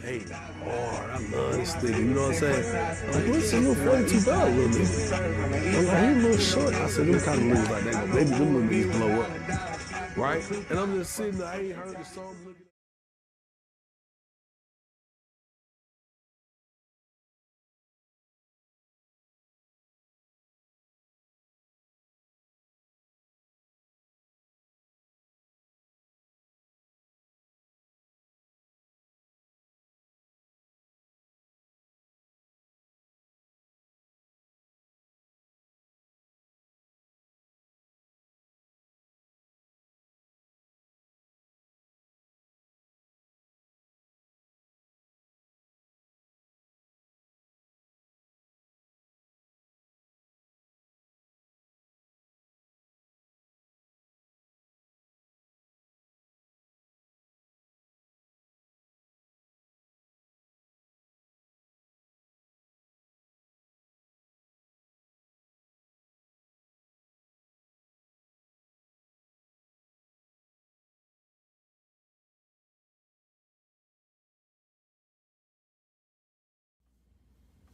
Hey, hard. I love this nigga. You know what I'm saying? Like, what's a little 42 ball little nigga? I'm like, he a little short. I said, them kind of moves like that. Maybe them little niggas blow up. Right? And I'm just sitting there, I ain't heard the song looking.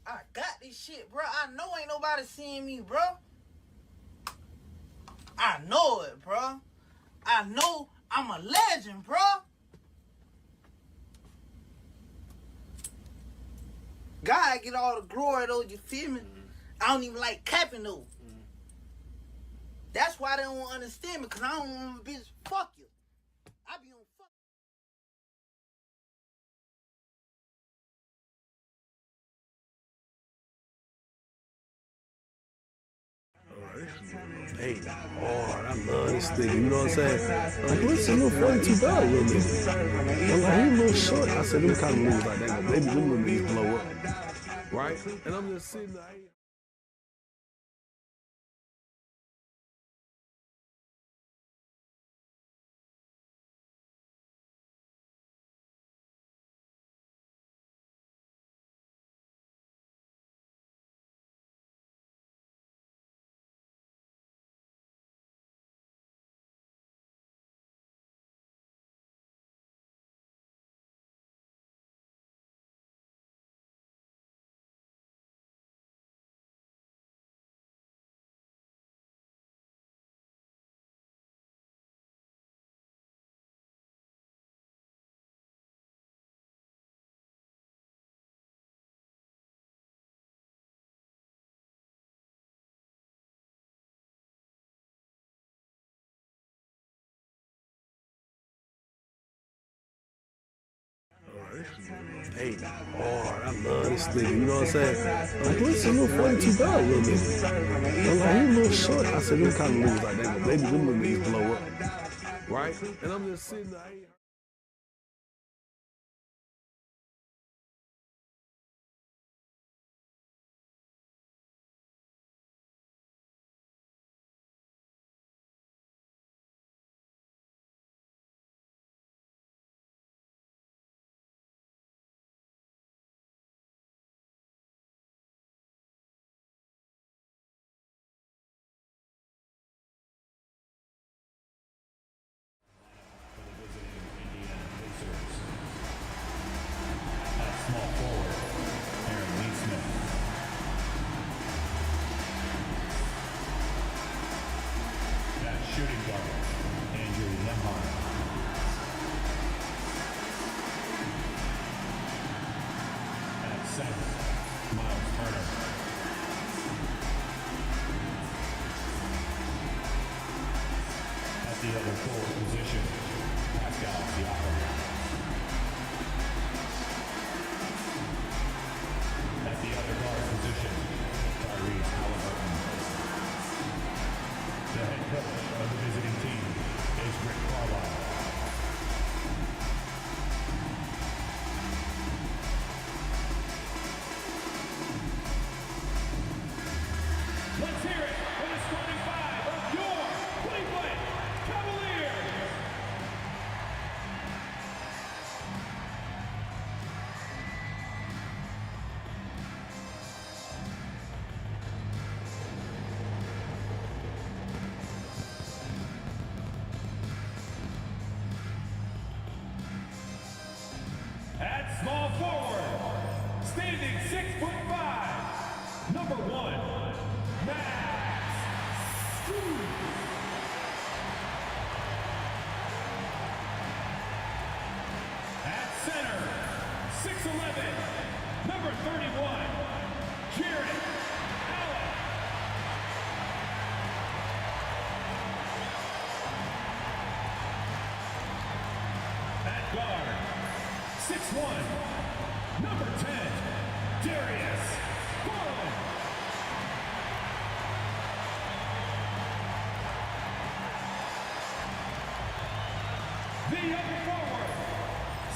I got this shit, bro. I know ain't nobody seeing me, bro. I know it, bro. I know I'm a legend, bro. God get all the glory, though, you feel me? I don't even like capping, though. That's why they don't understand me, because I don't want to bitch, fuck you. I be on fuck. Hey, hard. I love this nigga. You know what I'm saying? Like, what's a little 42 ball little nigga? I'm like, he a little short. I said, them kind of moves like that. Maybe them little niggas blow up. Right? And I'm just sitting there, I ain't Hey, hard. I love this nigga. You know what I'm saying? Like, what's a little 42 ball little nigga? I'm like, he a little short. I said, them kind of moves like that. Maybe them little niggas blow up. Right? And I'm just sitting there, I ain't shooting guard, Andrew Lemhart. At center, Myles Turner. At the other forward position, Pascal Siakam. At the other guard position, Tyrese Haliburton. The head coach of the visiting team is Rick Carlisle. Let's hear it for the starting five of your Cleveland Cavaliers. 6'11", number 31, Jared Allen. At guard, 6'1", number 10, Darius Garland. The other forward,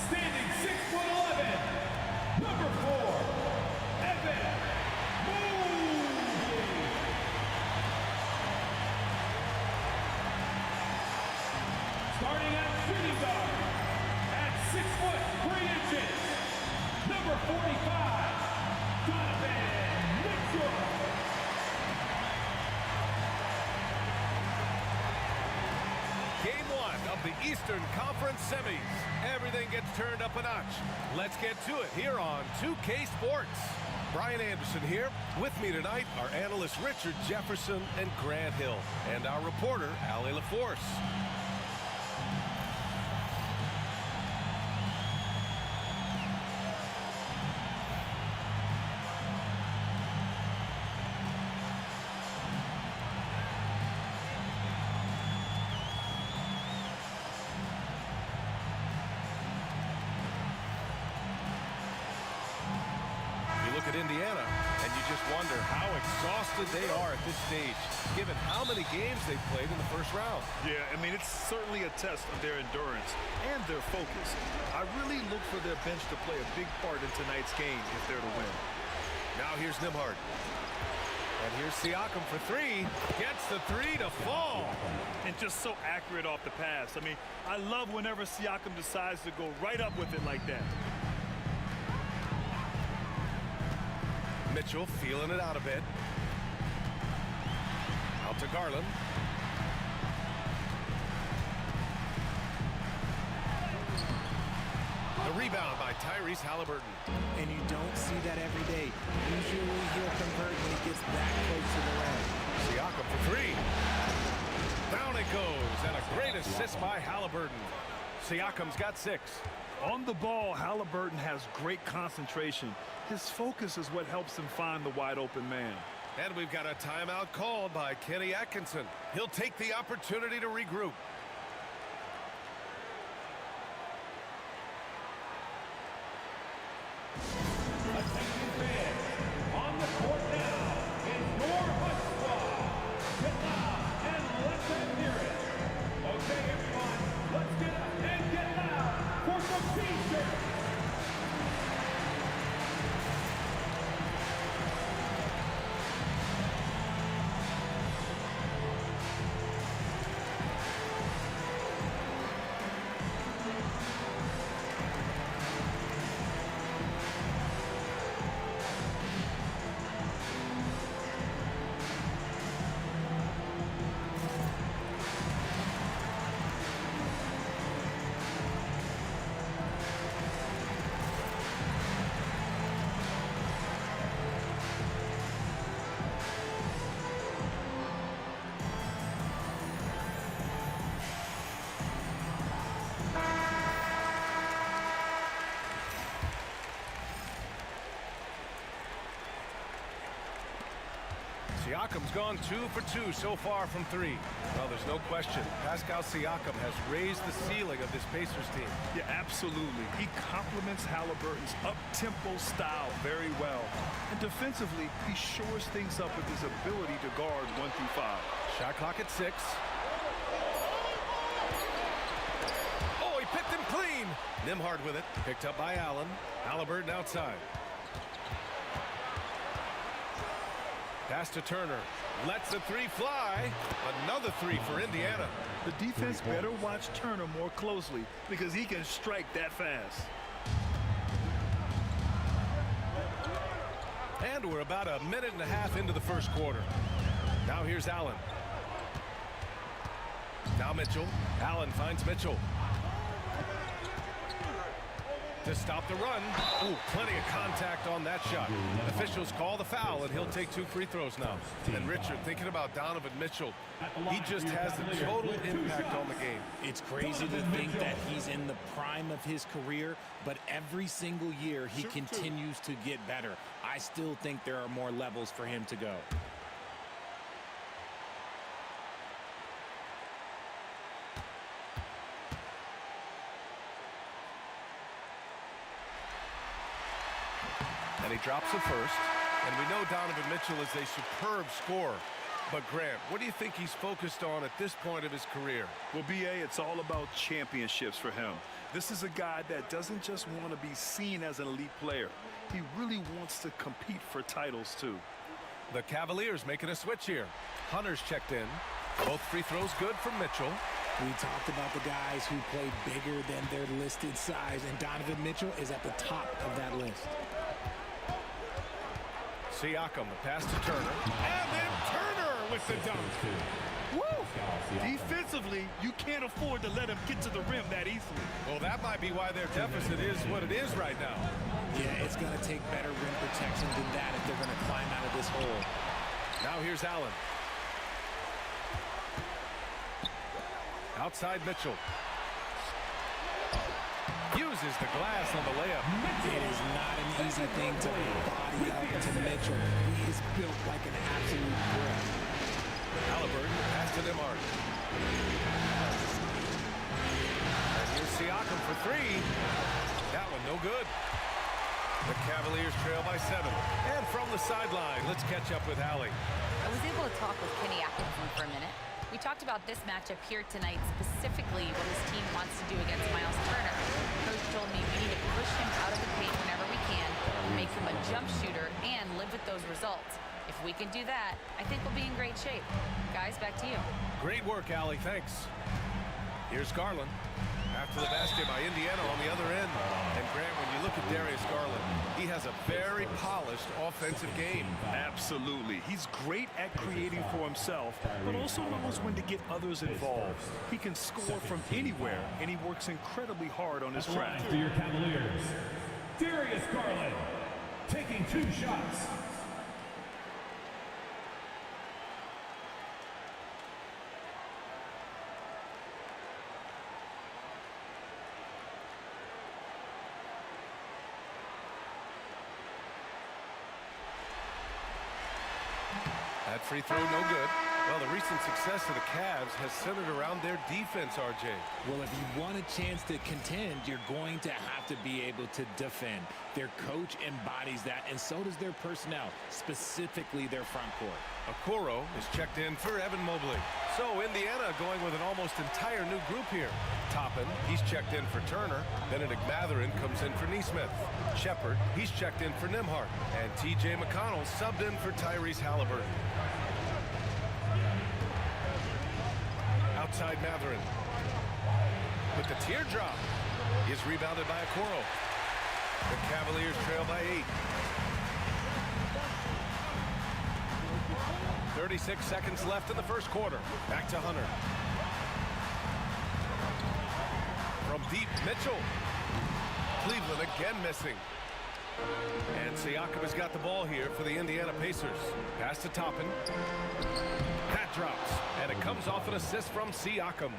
standing 6'11", number 4, Evan Mobley. Starting at shooting guard, at 6'3", number 45, Donovan Mitchell. Game 1 of the Eastern Conference Semis. Everything gets turned up a notch. Let's get to it here on 2K Sports. Brian Anderson here. With me tonight are analysts Richard Jefferson and Grant Hill, and our reporter, Allie LaForce. Look at Indiana, and you just wonder how exhausted they are at this stage, given how many games they've played in the first round. Yeah, I mean, it's certainly a test of their endurance and their focus. I really look for their bench to play a big part in tonight's game if they're to win. Now here's Nembhard. And here's Siakam for three. Gets the three to fall. And just so accurate off the pass. I mean, I love whenever Siakam decides to go right up with it like that. Mitchell feeling it out a bit. Out to Garland. The rebound by Tyrese Haliburton. And you don't see that every day. Usually he'll convert when he gets back close to the rim. Siakam for three. Down it goes, and a great assist by Haliburton. Siakam's got 6. On the ball, Haliburton has great concentration. His focus is what helps him find the wide open man. And we've got a timeout called by Kenny Atkinson. He'll take the opportunity to regroup. Attention fans, on the court now is your Hut Squad. Get loud and let's hear it. Okay, everyone, let's get up and get loud for some T-shirts. Siakam's gone 2 for 2 so far from 3. Well, there's no question. Pascal Siakam has raised the ceiling of this Pacers team. Yeah, absolutely. He complements Haliburton's up-tempo style very well. And defensively, he shores things up with his ability to guard 1 through 5. Shot clock at 6. Oh, he picked him clean. Nembhard with it. Picked up by Allen. Haliburton outside. Pass to Turner. Lets the three fly. Another three for Indiana. The defense better watch Turner more closely because he can strike that fast. And we're about a minute and a half into the first quarter. Now here's Allen. Now Mitchell. Allen finds Mitchell. to stop the run. Ooh, plenty of contact on that shot. Officials call the foul, and he'll take 2 free throws now. And Richard, thinking about Donovan Mitchell, he just has the total impact on the game. It's crazy to think that he's in the prime of his career, but every single year he continues to get better. I still think there are more levels for him to go. And he drops it first. And we know Donovan Mitchell is a superb scorer. But Grant, what do you think he's focused on at this point of his career? Well, B.A., it's all about championships for him. This is a guy that doesn't just want to be seen as an elite player. He really wants to compete for titles, too. The Cavaliers making a switch here. Hunter's checked in. Both free throws good from Mitchell. We talked about the guys who play bigger than their listed size, and Donovan Mitchell is at the top of that list. Siakam, the pass to Turner. And then Turner with the dunk. Woo! Defensively, you can't afford to let him get to the rim that easily. Well, that might be why their deficit is what it is right now. Yeah, it's going to take better rim protection than that if they're going to climb out of this hole. Now here's Allen. Outside Mitchell. Uses the glass on the layup. It is not an easy thing to body up to Mitchell. He is built like an absolute brick. Haliburton pass to Nembhard. And here's Siakam for 3. That one no good. The Cavaliers trail by 7. And from the sideline, let's catch up with Hallie. I was able to talk with Kenny Atkinson for a minute. We talked about this matchup here tonight, specifically what his team wants to do against Myles Turner. Coach told me we need to push him out of the paint whenever we can, make him a jump shooter, and live with those results. If we can do that, I think we'll be in great shape. Guys, back to you. Great work, Allie. Thanks. Here's Garland. After the basket by Indiana on the other end. And Grant, when you look at Darius Garland, he has a very polished offensive game. Absolutely. He's great at creating for himself, but also knows when to get others involved. He can score from anywhere, and he works incredibly hard on his craft. For your Cavaliers, Darius Garland taking 2 shots. That free throw no good. Well, the recent success of the Cavs has centered around their defense, RJ. Well, if you want a chance to contend, you're going to have to be able to defend. Their coach embodies that, and so does their personnel, specifically their front court. Okoro is checked in for Evan Mobley. So Indiana going with an almost entire new group here. Toppin, he's checked in for Turner. Benedict Mathurin comes in for Nesmith. Shepard, he's checked in for Nembhard. And T.J. McConnell subbed in for Tyrese Haliburton. Outside Mathurin. With the teardrop. Is rebounded by Okoro. The Cavaliers trail by 8. 36 seconds left in the first quarter. Back to Hunter. From deep, Mitchell. Cleveland again missing. And Siakam has got the ball here for the Indiana Pacers. Pass to Toppin. That drops. And it comes off an assist from Siakam.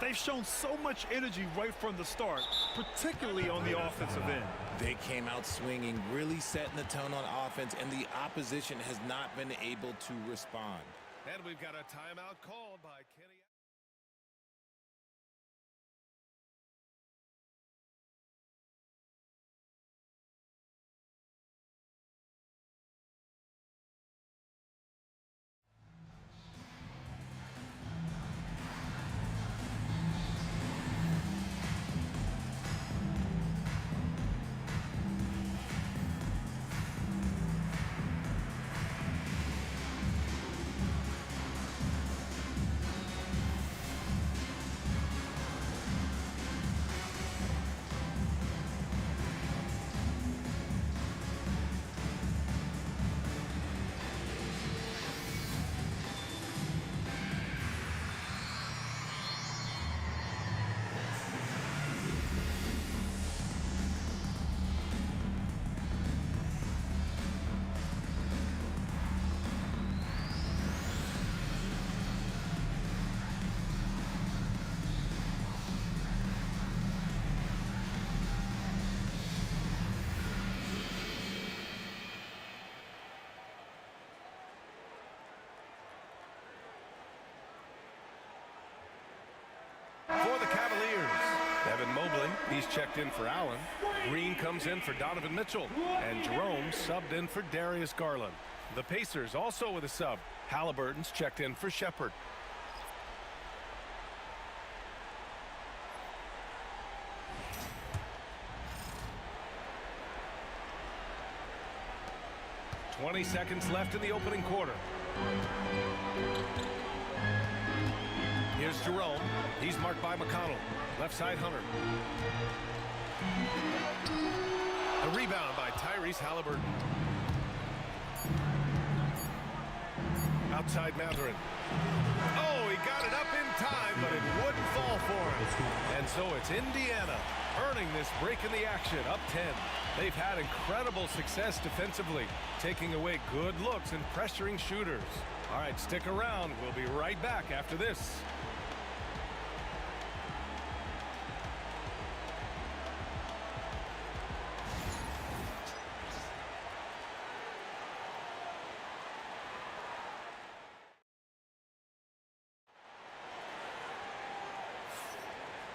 They've shown so much energy right from the start, particularly on the offensive end. They came out swinging, really setting the tone on offense, and the opposition has not been able to respond. And we've got a timeout called by Kenny. Evan Mobley. He's checked in for Allen. Green comes in for Donovan Mitchell. And Jerome subbed in for Darius Garland. The Pacers also with a sub. Haliburton's checked in for Shepherd. "20 seconds left in the opening quarter. Here's Jerome. He's marked by McConnell. Left side, Hunter. The rebound by Tyrese Haliburton. Outside Mathurin. Oh, he got it up in time, but it wouldn't fall for him. And so it's Indiana earning this break in the action, up 10. They've had incredible success defensively, taking away good looks and pressuring shooters. All right, stick around. We'll be right back after this.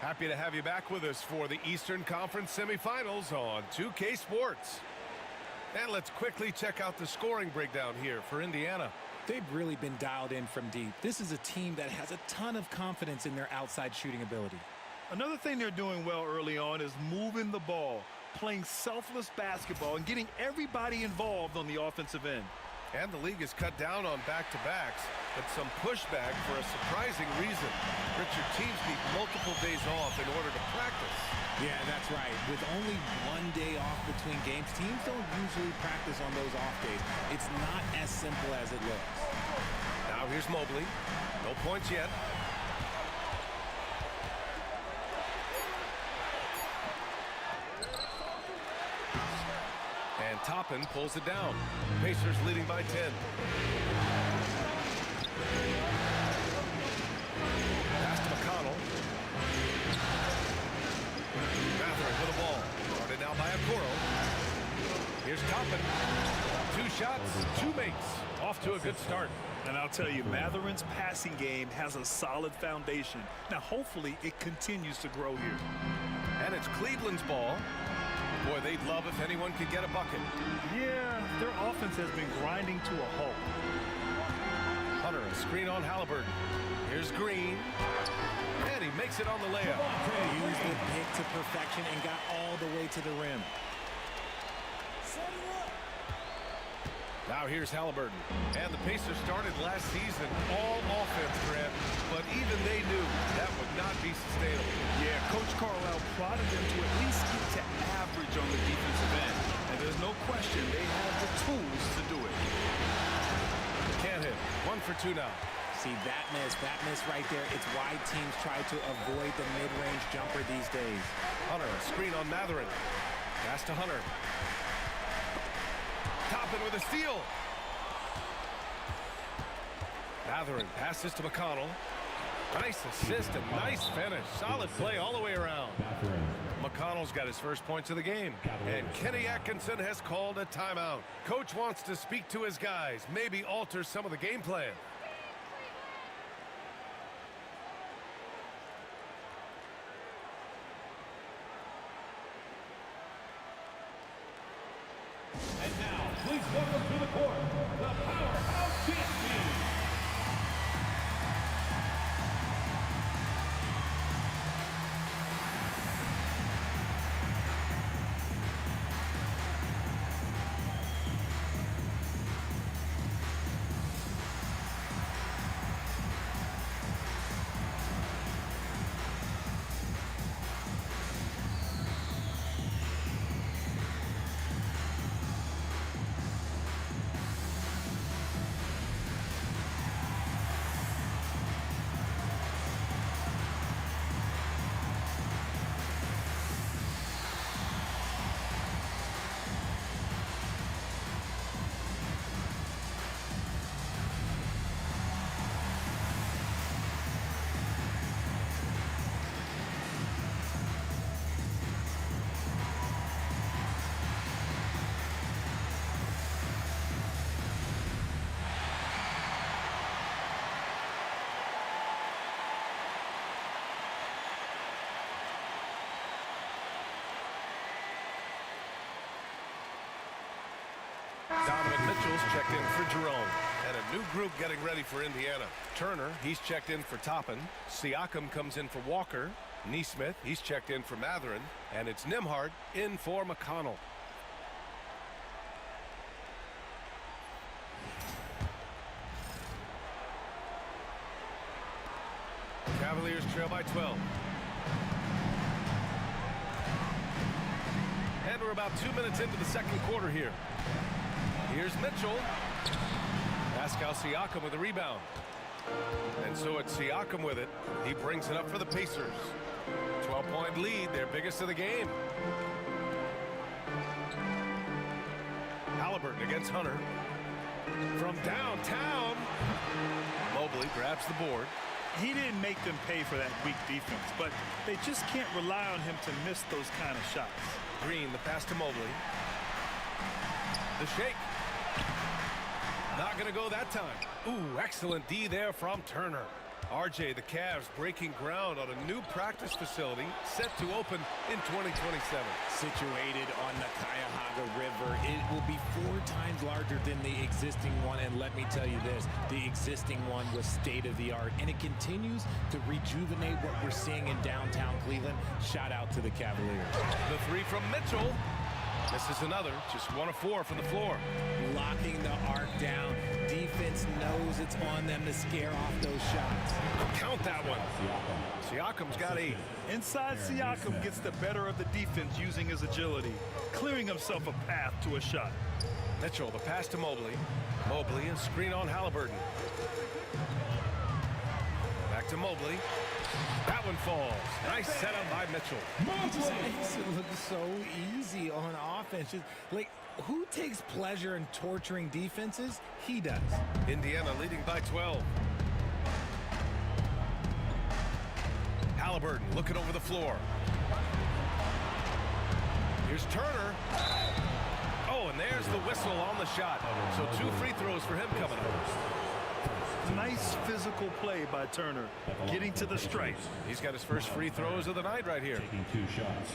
Happy to have you back with us for the Eastern Conference semifinals on 2K Sports. And let's quickly check out the scoring breakdown here for Indiana. They've really been dialed in from deep. This is a team that has a ton of confidence in their outside shooting ability. Another thing they're doing well early on is moving the ball, playing selfless basketball, and getting everybody involved on the offensive end. And the league has cut down on back-to-backs, but some pushback for a surprising reason. Richard, teams need multiple days off in order to practice. Yeah, that's right. With only 1 day off between games, teams don't usually practice on those off days. It's not as simple as it looks. Now here's Mobley. No points yet. And Toppin pulls it down. Pacers leading by 10. Pass to McConnell. Mathurin with the ball. Guarded now by Okoro. Here's Toppin. 2 shots, 2 makes. Off to a good start. And I'll tell you, Mathurin's passing game has a solid foundation. Now, hopefully, it continues to grow here. And it's Cleveland's ball. Boy, they'd love if anyone could get a bucket. Yeah, their offense has been grinding to a halt. Hunter, a screen on Haliburton. Here's Green. And he makes it on the layup. Used the pick to perfection and got all the way to the rim. Now here's Haliburton. And the Pacers started last season all offense, Grant, but even they knew that would not be sustainable. Yeah, Coach Carlisle prodded them to at least get to average on the defensive end. And there's no question they have the tools to do it. Can't hit. 1 for 2 now. See, that miss right there. It's why teams try to avoid the mid-range jumper these days. Hunter, a screen on Mathurin. Pass to Hunter. Toppin with a steal. Mathurin passes to McConnell. Nice assist and nice finish. Solid play all the way around. McConnell's got his first points of the game. And Kenny Atkinson has called a timeout. Coach wants to speak to his guys, maybe alter some of the game plan. And now, please welcome to the court, the powerhouse champion. Myles checked in for Jerome. And a new group getting ready for Indiana. Turner, he's checked in for Toppin. Siakam comes in for Walker. Neesmith, he's checked in for Matherin. And it's Nembhard in for McConnell. Cavaliers trail by 12. And we're about 2 minutes into the second quarter here. Here's Mitchell. Pascal Siakam with a rebound. And so it's Siakam with it. He brings it up for the Pacers. 12-point lead, their biggest of the game. Haliburton against Hunter. From downtown. Mobley grabs the board. He didn't make them pay for that weak defense, but they just can't rely on him to miss those kind of shots. Green, the pass to Mobley. The shake. Not going to go that time. Ooh, excellent D there from Turner. RJ, the Cavs breaking ground on a new practice facility set to open in 2027. Situated on the Cuyahoga River, it will be 4 times larger than the existing one. And let me tell you this, the existing one was state-of-the-art, and it continues to rejuvenate what we're seeing in downtown Cleveland. Shout out to the Cavaliers. The three from Mitchell. This is another, just 1 of 4 from the floor. Locking the arc down. Defense knows it's on them to scare off those shots. Count that one. Siakam's got 8. Inside, Siakam gets the better of the defense using his agility, clearing himself a path to a shot. Mitchell, the pass to Mobley. Mobley, a screen on Haliburton. Back to Mobley. That one falls. Nice setup by Mitchell. It looks so easy on offense. Just, like, who takes pleasure in torturing defenses? He does. Indiana leading by 12. Haliburton looking over the floor. Here's Turner. Oh, and there's the whistle on the shot. So 2 free throws for him coming up. Nice physical play by Turner, getting to the stripe. He's got his first free throws of the night right here. Taking 2 shots.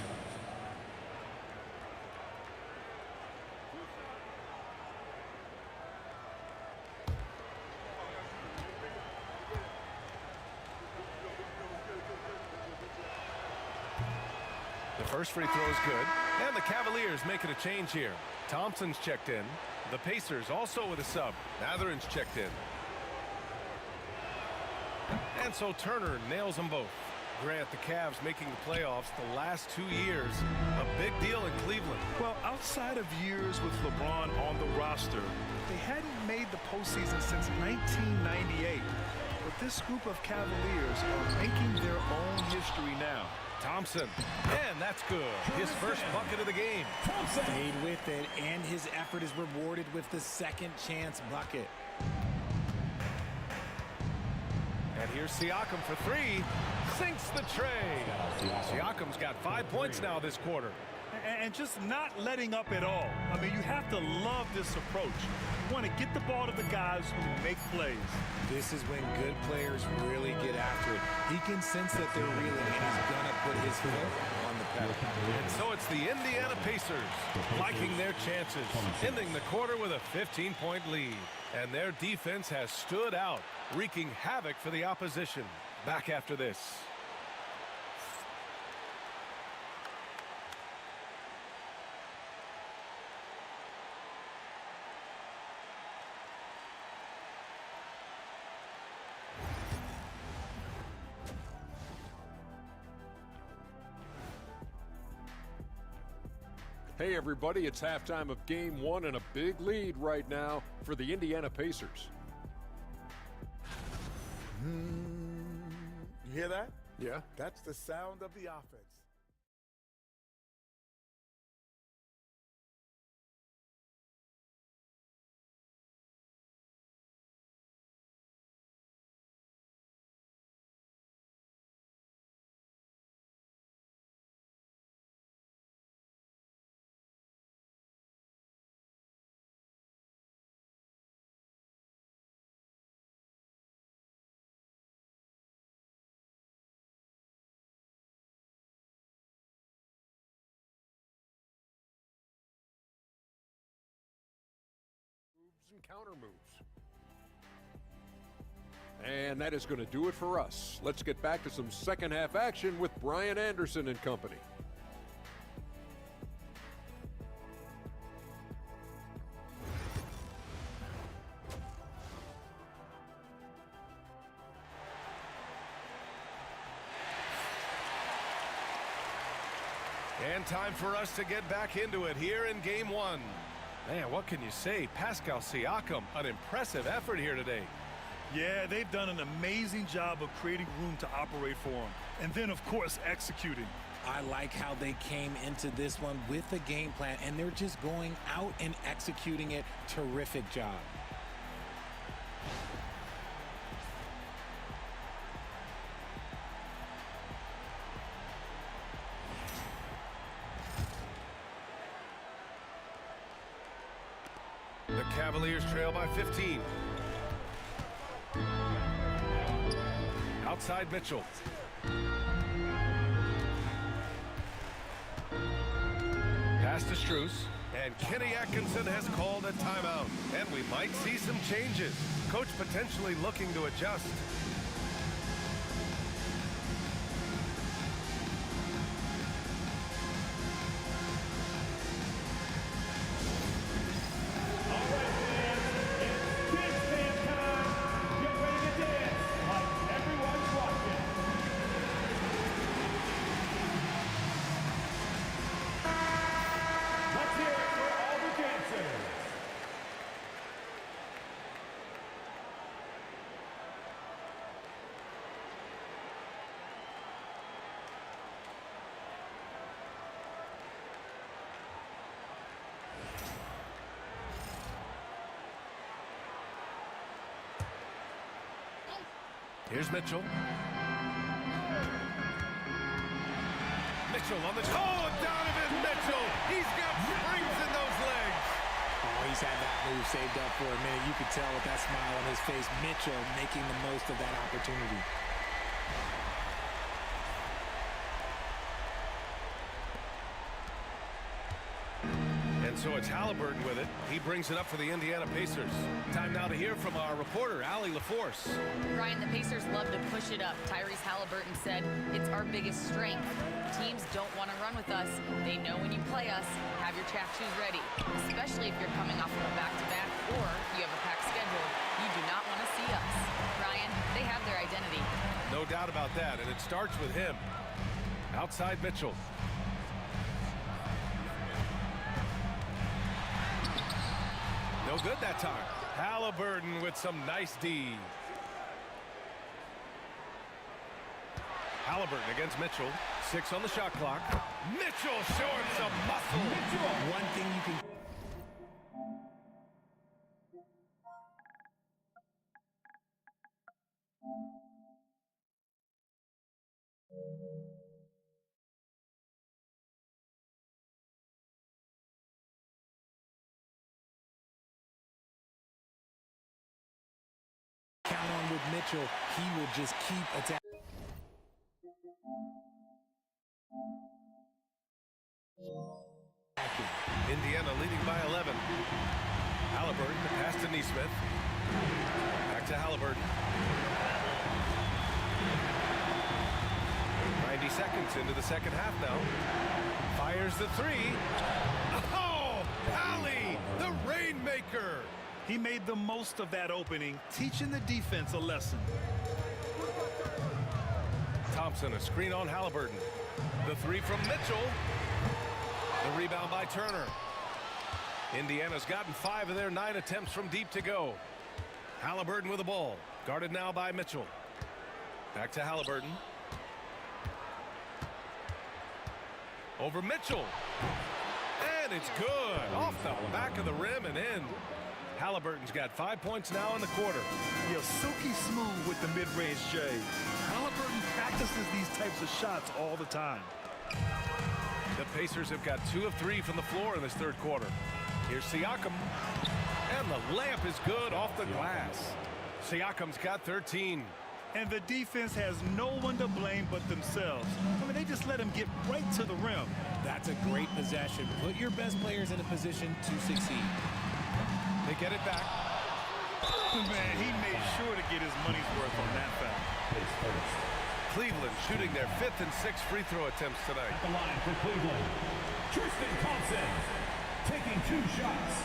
The first free throw is good. And the Cavaliers making a change here. Thompson's checked in. The Pacers also with a sub. Matherin's checked in. And so Turner nails them both. Grant, the Cavs making the playoffs the last 2 years. A big deal in Cleveland. Well, outside of years with LeBron on the roster, they hadn't made the postseason since 1998. But this group of Cavaliers are making their own history now. Thompson, and that's good. His first bucket of the game. Stayed with it, and his effort is rewarded with the second chance bucket. And here's Siakam for 3. Sinks the tray. Siakam's got 5 points now this quarter. And just not letting up at all. I mean, you have to love this approach. You want to get the ball to the guys who make plays. This is when good players really get after it. He can sense that they're reeling, and he's going to put his foot on the pedal. And so it's the Indiana Pacers liking their chances, ending the quarter with a 15-point lead. And their defense has stood out, wreaking havoc for the opposition. Back after this. Hey everybody, it's halftime of game 1 and a big lead right now for the Indiana Pacers. You hear that? Yeah. That's the sound of the offense. and counter moves. And that is going to do it for us. Let's get back to some second half action with Brian Anderson and company. And time for us to get back into it here in game one. Man, what can you say? Pascal Siakam, an impressive effort here today. Yeah, they've done an amazing job of creating room to operate for him. And then, of course, executing. I like how they came into this one with a game plan, and they're just going out and executing it. Terrific job. The Cavaliers trail by 15. Outside Mitchell. Pass to Strus. And Kenny Atkinson has called a timeout. And we might see some changes. Coach potentially looking to adjust. Here's Mitchell. Mitchell on the... Oh, Donovan Mitchell! He's got springs in those legs! Oh, he's had that move saved up for a minute. You could tell with that smile on his face. Mitchell making the most of that opportunity. And so it's Haliburton with it. He brings it up for the Indiana Pacers. Time now to hear from our reporter, Allie LaForce. Brian, the Pacers love to push it up. Tyrese Haliburton said, "It's our biggest strength. Teams don't want to run with us. They know when you play us, have your track shoes ready. Especially if you're coming off of a back-to-back or you have a packed schedule. You do not want to see us." Brian, they have their identity. No doubt about that, and it starts with him. Outside Mitchell. No good that time. Haliburton with some nice D. Haliburton against Mitchell. 6 on the shot clock. Mitchell showing some muscle. Mitchell. One thing you can... count on with Mitchell, he will just keep attacking. Indiana leading by 11. Haliburton, the pass to Neesmith. Back to Haliburton. 90 seconds into the second half now. Fires the three. Oh, Hallie, the Rainmaker. He made the most of that opening, teaching the defense a lesson. Thompson, a screen on Haliburton. The three from Mitchell. The rebound by Turner. Indiana's gotten 5 of their 9 attempts from deep to go. Haliburton with the ball. Guarded now by Mitchell. Back to Haliburton. Over Mitchell. And it's good. Off the back of the rim and in. Haliburton's got 5 points now in the quarter. You're silky smooth with the mid-range Jay. Haliburton practices these types of shots all the time. The Pacers have got 2 of 3 from the floor in this third quarter. Here's Siakam. And the layup is good off the glass. Siakam's got 13. And the defense has no one to blame but themselves. I mean, they just let him get right to the rim. That's a great possession. Put your best players in a position to succeed. They get it back. Man, he made sure to get his money's worth on that foul. Cleveland shooting their 5th and 6th free throw attempts tonight. At the line for Cleveland, Tristan Thompson taking 2 shots.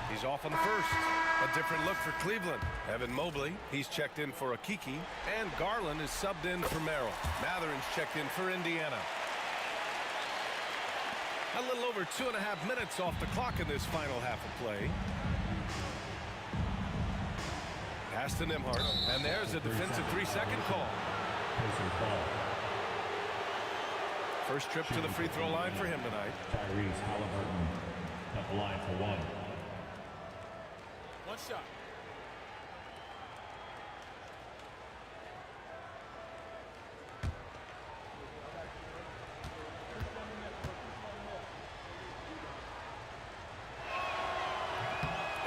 He's off on the first. A different look for Cleveland. Evan Mobley, he's checked in for Akiki. And Garland is subbed in for Merrill. Matherin's checked in for Indiana. A little over 2.5 minutes off the clock in this final half of play. Pass to Nembhard. And there's a defensive 3-second call. First trip to the free throw line for him tonight. Tyrese Haliburton at the line for 1. One shot.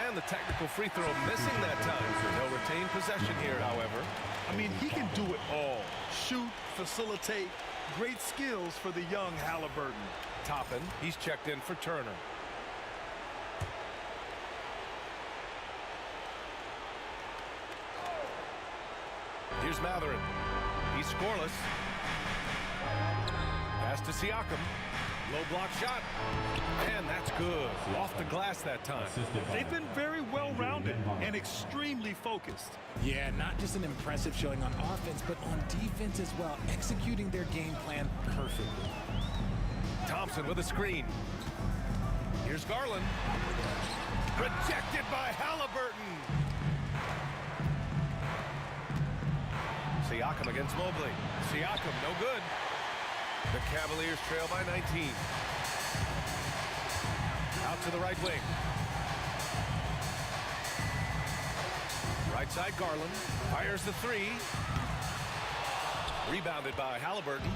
And the technical free throw missing that time. They'll retain possession here, however. I mean, he can do it all. Shoot, facilitate. Great skills for the young Haliburton. Toppin, he's checked in for Turner. Here's Matherin. He's scoreless. Pass to Siakam. Low block shot. And that's good. Off the glass that time. They've been very well-rounded and extremely focused. Yeah, not just an impressive showing on offense, but on defense as well, executing their game plan perfectly. Thompson with a screen. Here's Garland. Rejected by Haliburton. Siakam against Mobley. Siakam, no good. The Cavaliers trail by 19. Out to the right wing. Right side, Garland. Fires the 3. Rebounded by Haliburton.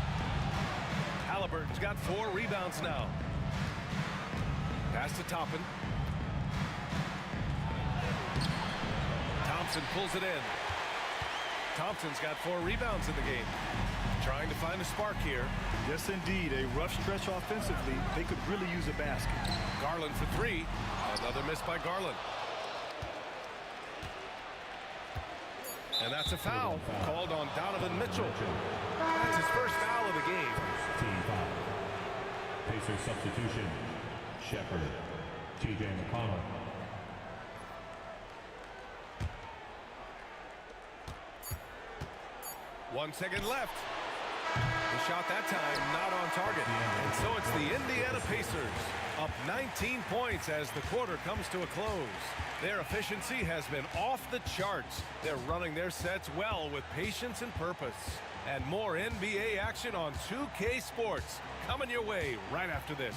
Haliburton's got 4 rebounds now. Pass to Toppin. Thompson pulls it in. Thompson's got 4 rebounds in the game. Trying to find a spark here. Yes, indeed. A rough stretch offensively. They could really use a basket. Garland for 3. Another miss by Garland. And that's a foul called on Donovan Mitchell. That's his first foul of the game. Team foul. Pacers substitution. Shepard. T.J. McConnell. One second left. The shot that time not on target. And so it's the Indiana Pacers up 19 points as the quarter comes to a close. Their efficiency has been off the charts. They're running their sets well with patience and purpose. And more NBA action on 2K Sports coming your way right after this.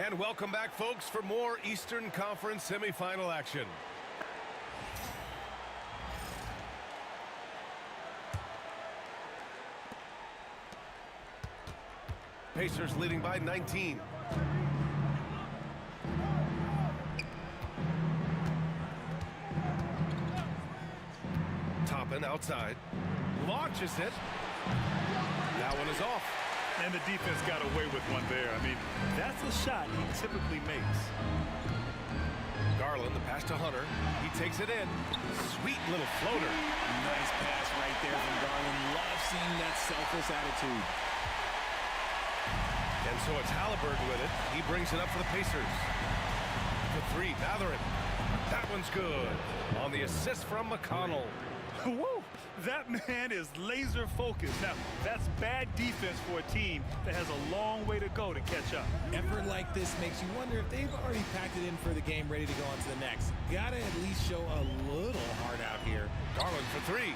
And welcome back, folks, for more Eastern Conference semifinal action. Pacers leading by 19. Toppin outside. Launches it. That one is off. And the defense got away with one there. I mean, that's a shot he typically makes. Garland, the pass to Hunter. He takes it in. Sweet little floater. Nice pass right there from Garland. Love seeing that selfless attitude. And so it's Haliburton with it. He brings it up for the Pacers. The 3, Matherin. That one's good. On the assist from McConnell. Woo! That man is laser focused. Now, that's bad defense for a team that has a long way to go to catch up. Effort like this makes you wonder if they've already packed it in for the game, ready to go on to the next. Gotta at least show a little heart out here. Garland for three.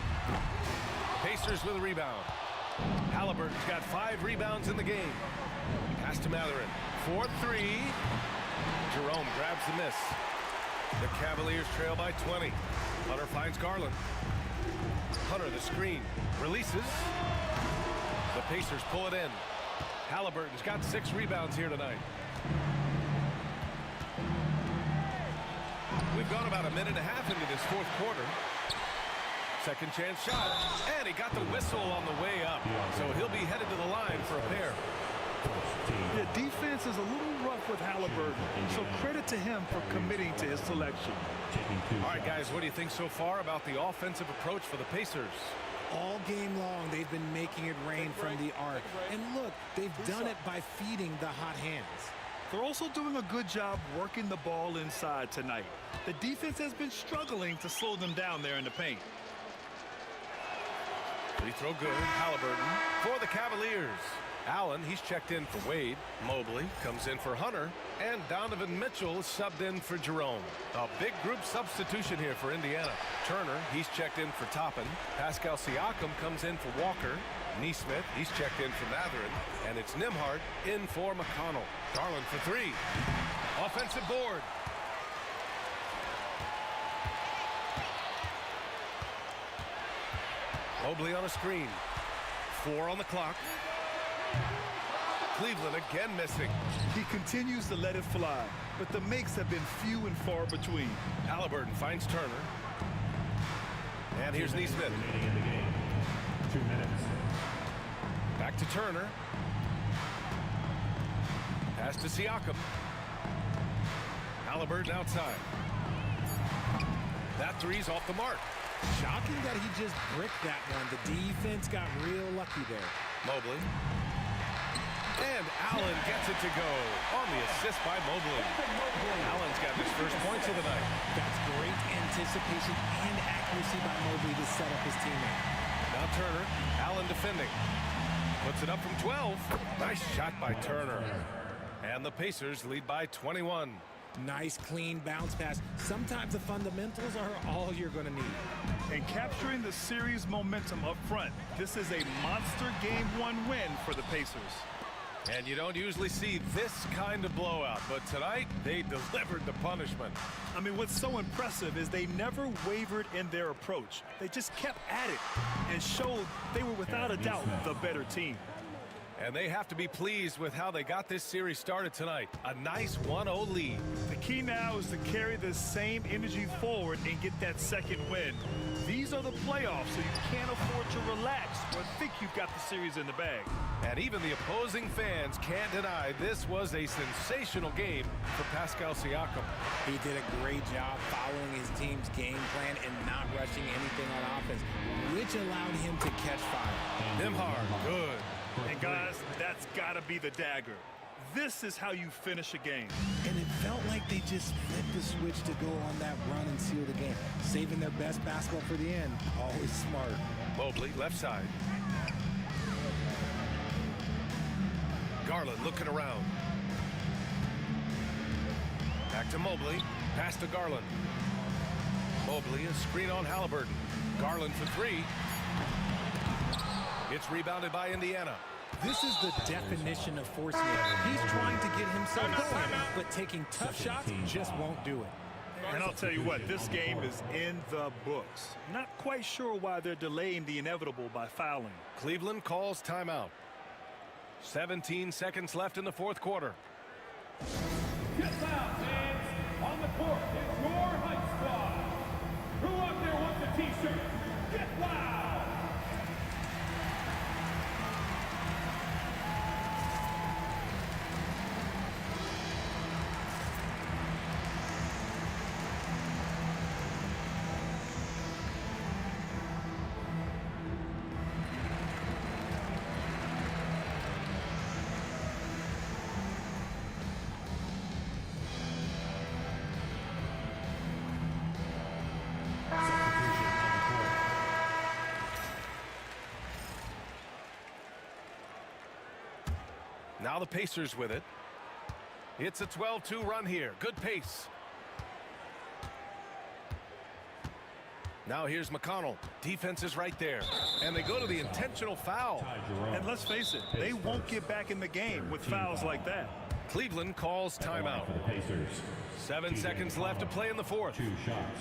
Pacers with a rebound. Haliburton's got 5 rebounds in the game. Pass to Matherin. 4-3. Jerome grabs the miss. The Cavaliers trail by 20. Hunter finds Garland. Hunter the screen. Releases. The Pacers pull it in. Haliburton's got 6 rebounds here tonight. We've gone about a minute and a half into this fourth quarter. Second chance shot, and he got the whistle on the way up. So he'll be headed to the line for a pair. The defense is a little rough with Haliburton, so credit to him for committing to his selection. All right, guys, what do you think so far about the offensive approach for the Pacers? All game long, they've been making it rain from the arc. And look, they've done it by feeding the hot hands. They're also doing a good job working the ball inside tonight. The defense has been struggling to slow them down there in the paint. Free throw good. Haliburton for the Cavaliers. Allen, he's checked in for Wade. Mobley comes in for Hunter. And Donovan Mitchell is subbed in for Jerome. A big group substitution here for Indiana. Turner, he's checked in for Toppin. Pascal Siakam comes in for Walker. Neesmith, he's checked in for Matherin. And it's Nembhard in for McConnell. Garland for 3. Offensive board. Mobley on a screen. 4 on the clock. Cleveland again missing. He continues to let it fly, but the makes have been few and far between. Haliburton finds Turner. And here's Neesmith. 2 minutes. Back to Turner. Pass to Siakam. Haliburton outside. That three's off the mark. Shocking that he just bricked that one. The defense got real lucky there. Mobley. And Allen gets it to go on the assist by Mobley. Allen's got his first points of the night. That's great anticipation and accuracy by Mobley to set up his teammate. Now Turner. Allen defending. Puts it up from 12. Nice shot by Turner. And the Pacers lead by 21. Nice, clean bounce pass. Sometimes the fundamentals are all you're going to need. And capturing the series momentum up front, this is a monster Game 1 win for the Pacers. And you don't usually see this kind of blowout, but tonight they delivered the punishment. I mean, what's so impressive is they never wavered in their approach. They just kept at it and showed they were without a doubt the better team. And they have to be pleased with how they got this series started tonight. A nice 1-0 lead. The key now is to carry this same energy forward and get that second win. These are the playoffs, so you can't afford to relax or think you've got the series in the bag. And even the opposing fans can't deny this was a sensational game for Pascal Siakam. He did a great job following his team's game plan and not rushing anything on offense, which allowed him to catch fire. Nembhard, good. And guys, that's got to be the dagger. This is how you finish a game. And it felt like they just flipped the switch to go on that run and seal the game. Saving their best basketball for the end. Always smart. Mobley, left side. Garland looking around. Back to Mobley. Pass to Garland. Mobley, a screen on Haliburton. Garland for 3. It's rebounded by Indiana. This is the definition of forcing it. He's trying to get himself going, but taking tough shots just won't do it. And I'll tell you what, this game is in the books. Not quite sure why they're delaying the inevitable by fouling. Cleveland calls timeout. 17 seconds left in the fourth quarter. Get loud, fans. On the court is your hype squad. Who out there wants a t-shirt? Get loud. Now the Pacers with it. It's a 12-2 run here. Good pace. Now here's McConnell. Defense is right there. And they go to the intentional foul. And let's face it, they won't get back in the game with fouls like that. Cleveland calls timeout. 7 seconds left to play in the fourth. 2 shots.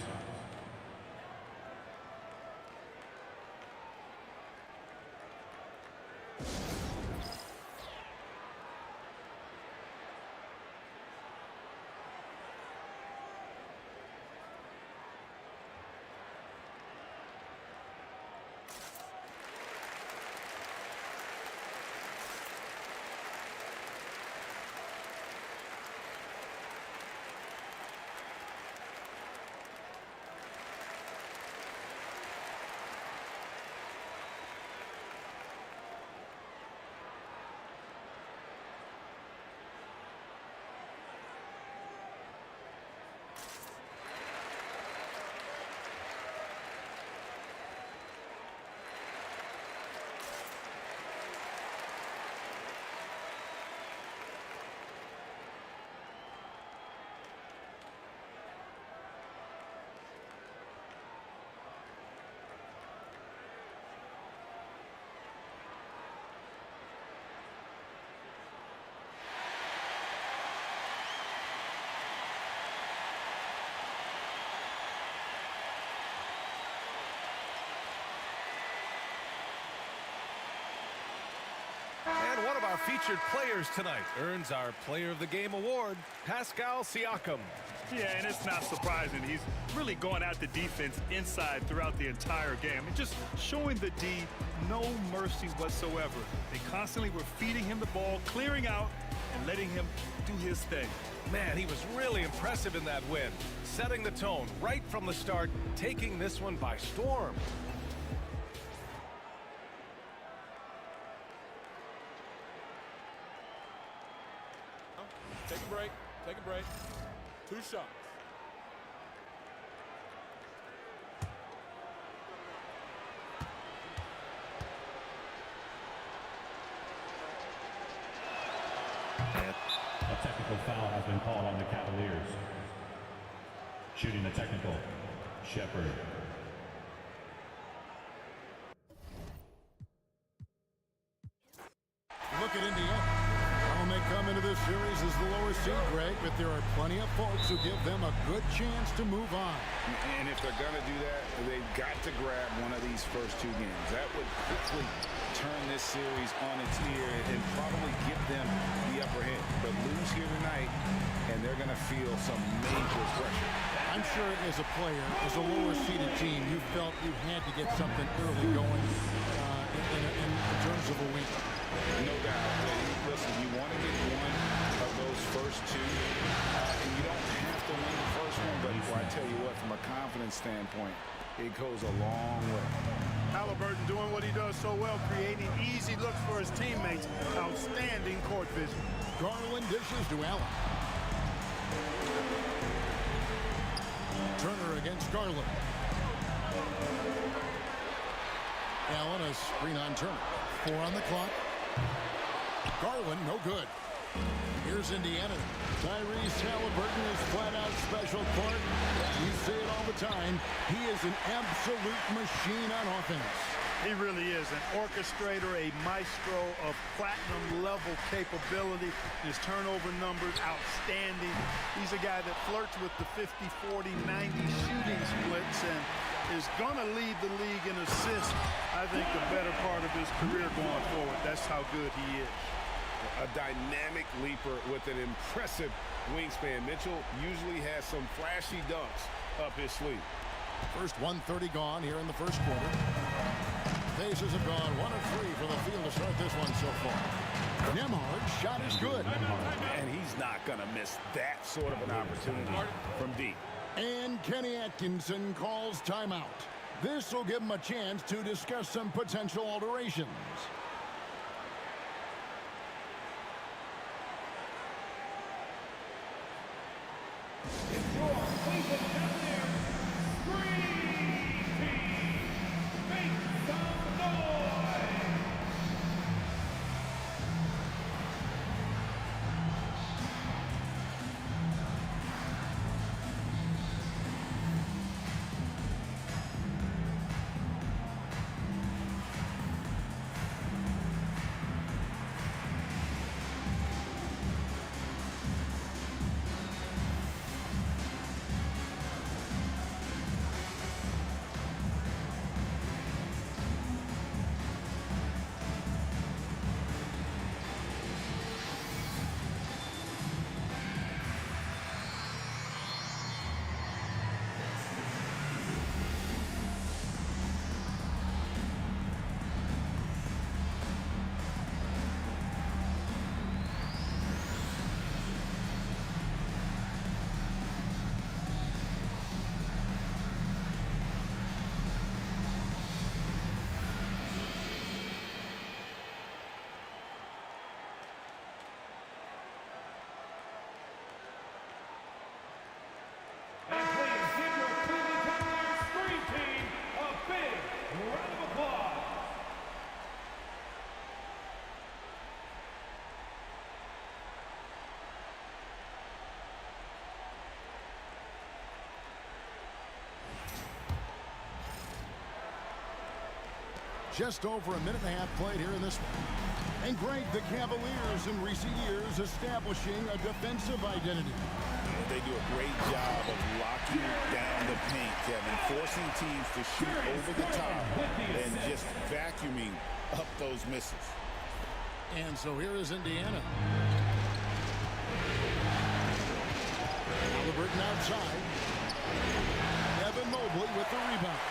And one of our featured players tonight earns our Player of the Game award, Pascal Siakam. Yeah, and it's not surprising. He's really going at the defense inside throughout the entire game and just showing the D no mercy whatsoever. They constantly were feeding him the ball, clearing out, and letting him do his thing. Man, he was really impressive in that win, setting the tone right from the start, taking this one by storm. Take a break. Take a break. 2 shots. A technical foul has been called on the Cavaliers. Shooting the technical, Shepard. Look at Indiana. How they come into this series as the lower seed, Greg, but there are plenty of folks who give them a good chance to move on. And if they're going to do that, they've got to grab one of these first 2 games. That would quickly turn this series on its ear and probably give them the upper hand. But lose here tonight, and they're going to feel some major pressure. I'm sure as a player, as a lower-seeded team, you felt you had to get something early going in terms of a win. No doubt. Listen, you want to get one of those first 2, and you don't have to win the first one, but I tell you what, from a confidence standpoint, it goes a long way. Haliburton doing what he does so well, creating easy looks for his teammates. Outstanding court vision. Garland dishes to Allen. Turner against Garland. Allen, a screen on Turner. 4 on the clock. Garland, no good. Here's Indiana. Tyrese Haliburton is flat-out special court. We say it all the time. He is an absolute machine on offense. He really is an orchestrator, a maestro of platinum-level capability. His turnover numbers, outstanding. He's a guy that flirts with the 50-40-90 shooting splits and is going to lead the league in assists, I think, the better part of his career going forward. That's how good he is. A dynamic leaper with an impressive wingspan. Mitchell usually has some flashy dunks up his sleeve. First 1:30 gone here in the first quarter. Pacers have gone 1 of 3 from the field to start this one so far. Nembhard's shot is good. And he's not going to miss that sort of an opportunity from deep. And Kenny Atkinson calls timeout. This will give him a chance to discuss some potential alterations. Just over a minute and a half played here in this one. And Greg, the Cavaliers in recent years establishing a defensive identity. They do a great job of locking down the paint, Kevin, forcing teams to shoot over the top and just vacuuming up those misses. And so here is Indiana. Haliburton outside. Evan Mobley with the rebound.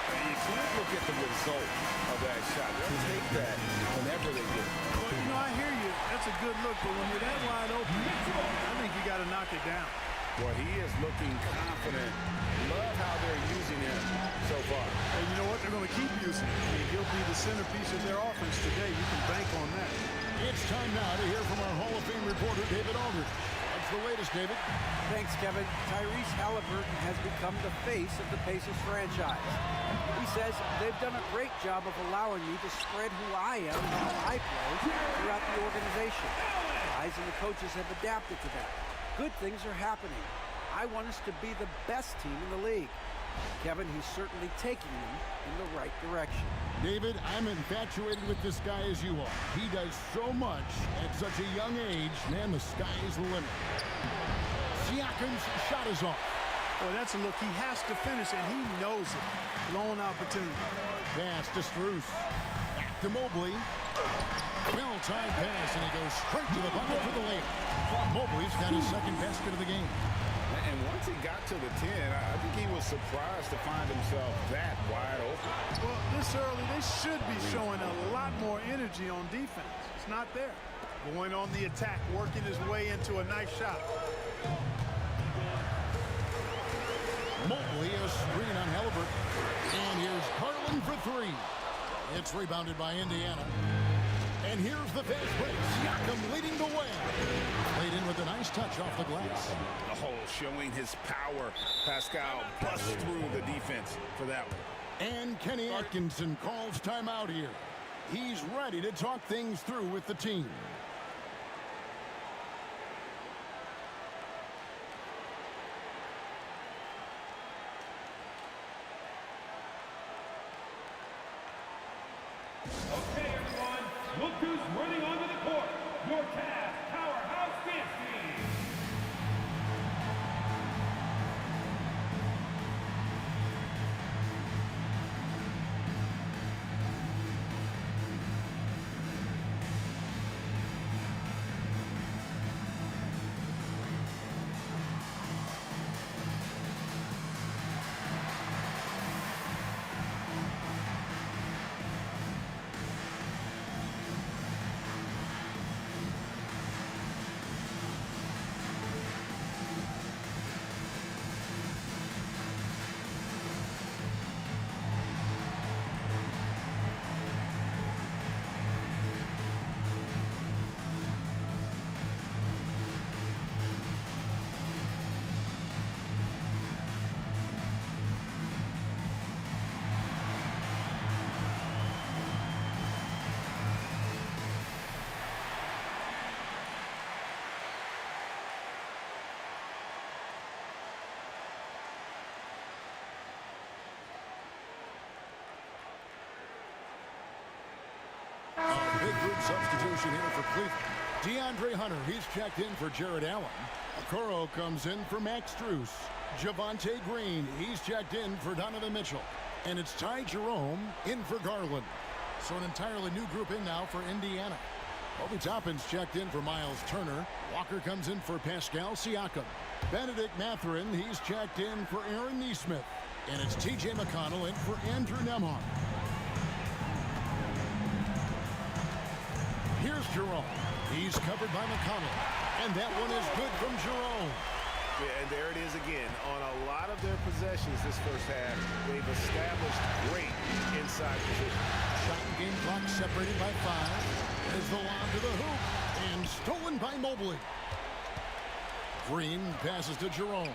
You can't look at the result of that shot. They'll take that whenever they do. Well, you know, I hear you. That's a good look, but when you're that wide open, I think you got to knock it down. Well, he is looking confident. Love how they're using him so far. And you know what? They're going to keep using him. I mean, he'll be the centerpiece of their offense today. You can bank on that. It's time now to hear from our Hall of Fame reporter, David Aldridge. What's the latest, David? Thanks, Kevin. Tyrese Haliburton has become the face of the Pacers franchise. He says they've done a great job of allowing me to spread who I am and how I play throughout the organization. Guys and the coaches have adapted to that. Good things are happening. I want us to be the best team in the league. Kevin, he's certainly taking them in the right direction. David, I'm infatuated with this guy as you are. He does so much at such a young age. Man, the sky is the limit. Siakam's shot is off. Boy, that's a look. He has to finish, and he knows it. Lone opportunity. Pass to Strus. Back to Mobley. Well-timed pass, and he goes straight to the bucket for the layup. Mobley's got his second basket of the game. And once he got to the 10, I think he was surprised to find himself that wide open. Well, this early, they should be showing a lot more energy on defense. It's not there. Going on the attack, working his way into a nice shot. Mobley, a screen on Haliburton. And here's Garland for three. It's rebounded by Indiana. And here's the fast break. Siakam leading the way. Played in with a nice touch off the glass. Oh, showing his power. Pascal busts through the defense for that one. And Kenny Atkinson calls timeout here. He's ready to talk things through with the team. Okay, everyone, look who's running onto the court. Your Cavs powerhouse dance team. Big group substitution here for Cleveland. DeAndre Hunter, he's checked in for Jared Allen. Okoro comes in for Max Strus. Javonte Green, he's checked in for Donovan Mitchell. And it's Ty Jerome in for Garland. So an entirely new group in now for Indiana. Obi Toppin's checked in for Myles Turner. Walker comes in for Pascal Siakam. Benedict Mathurin, he's checked in for Aaron Nesmith. And it's T.J. McConnell in for Andrew Nembhard. Here's Jerome. He's covered by McConnell. And that one is good from Jerome. Yeah, and there it is again. On a lot of their possessions this first half, they've established great inside position. Shot and game clock separated by 5. There's the lob to the hoop. And stolen by Mobley. Green passes to Jerome.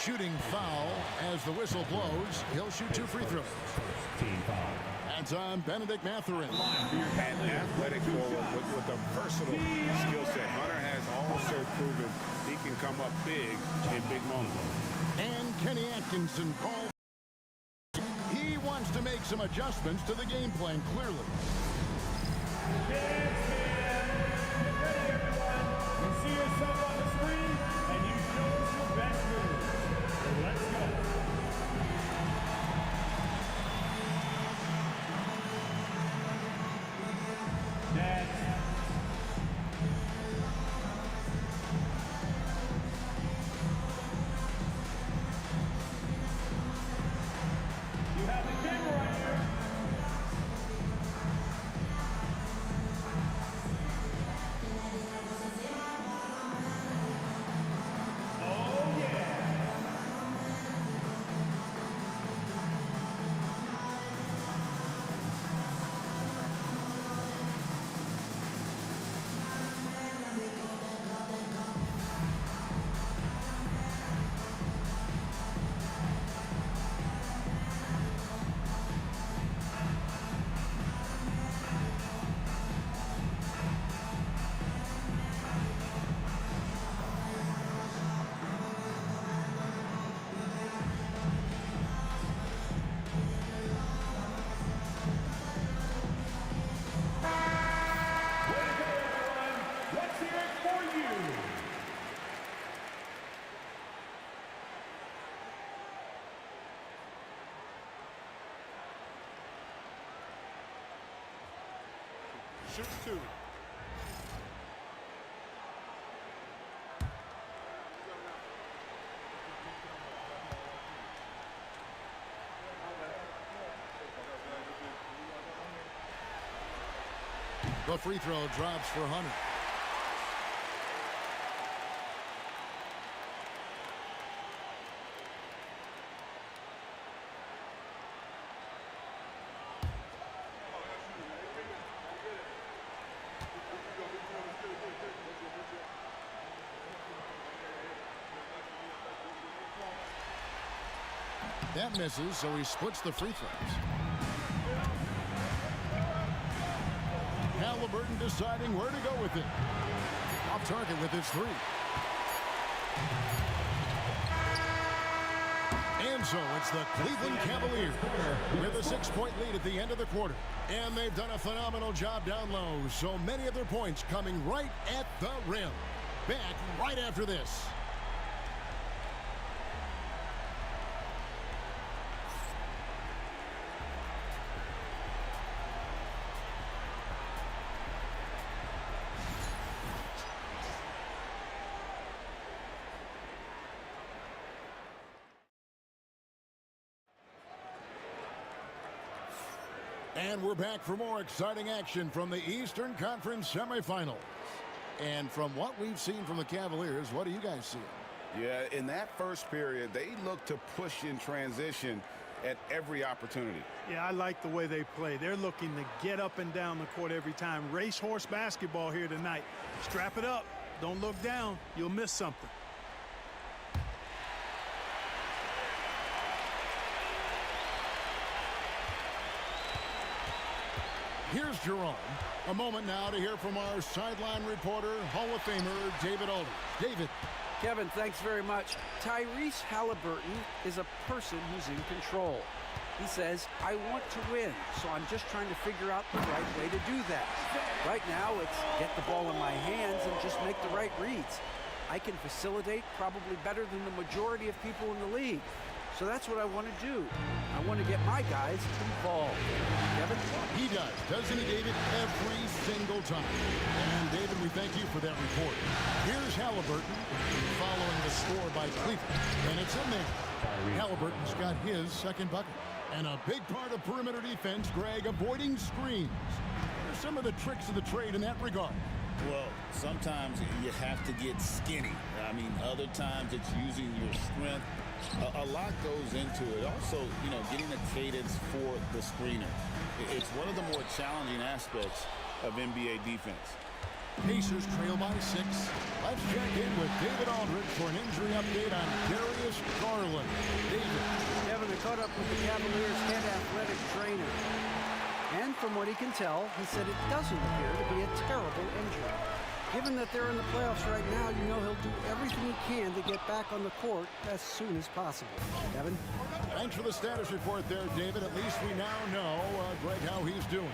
Shooting foul as the whistle blows. He'll shoot 2 free throws. Team foul. That's on Benedict Mathurin. An athletic forward with a versatile skill set. Hunter has also proven he can come up big in big moments. And Kenny Atkinson calls some adjustments to the game plan, clearly. Get ready, everyone. You see yourself on the screen, and you chose your best move. So let's go. Next. You have the camera right here. Oh, yeah. Let's hear it for you. Shoot two. The free throw drops for Hunter. That misses, so he splits the free throws. Haliburton deciding where to go with it. Off target with his three. And so it's the Cleveland Cavaliers with a 6-point lead at the end of the quarter. And they've done a phenomenal job down low. So many of their points coming right at the rim. Back right after this. And we're back for more exciting action from the Eastern Conference semifinals. And from what we've seen from the Cavaliers, what do you guys see? Yeah, in that first period, they looked to push in transition at every opportunity. Yeah, I like the way they play. They're looking to get up and down the court every time. Racehorse basketball here tonight. Strap it up. Don't look down. You'll miss something. Here's Jerome. A moment now to hear from our sideline reporter, Hall of Famer David Aldridge. David. Kevin, thanks very much. Tyrese Haliburton is a person who's in control. He says, I want to win, so I'm just trying to figure out the right way to do that. Right now, it's get the ball in my hands and just make the right reads. I can facilitate probably better than the majority of people in the league. So that's what I want to do. I want to get my guys involved. Kevin? He does, doesn't he, David? Every single time. And, David, we thank you for that report. Here's Haliburton following the score by Cleveland. And it's in there. Haliburton's got his second bucket. And a big part of perimeter defense, Greg, avoiding screens. What are some of the tricks of the trade in that regard? Well, sometimes you have to get skinny. I mean, other times it's using your strength. A lot goes into it. Also, you know, getting a cadence for the screener. It's one of the more challenging aspects of NBA defense. Pacers trail by 6. Let's check in with David Aldridge for an injury update on Darius Garland. David. Kevin, I caught up with the Cavaliers' head athletic trainer. And from what he can tell, he said it doesn't appear to be a terrible injury. Given that they're in the playoffs right now, you know he'll do everything he can to get back on the court as soon as possible. Kevin? Thanks for the status report there, David. At least we now know, Greg, how he's doing.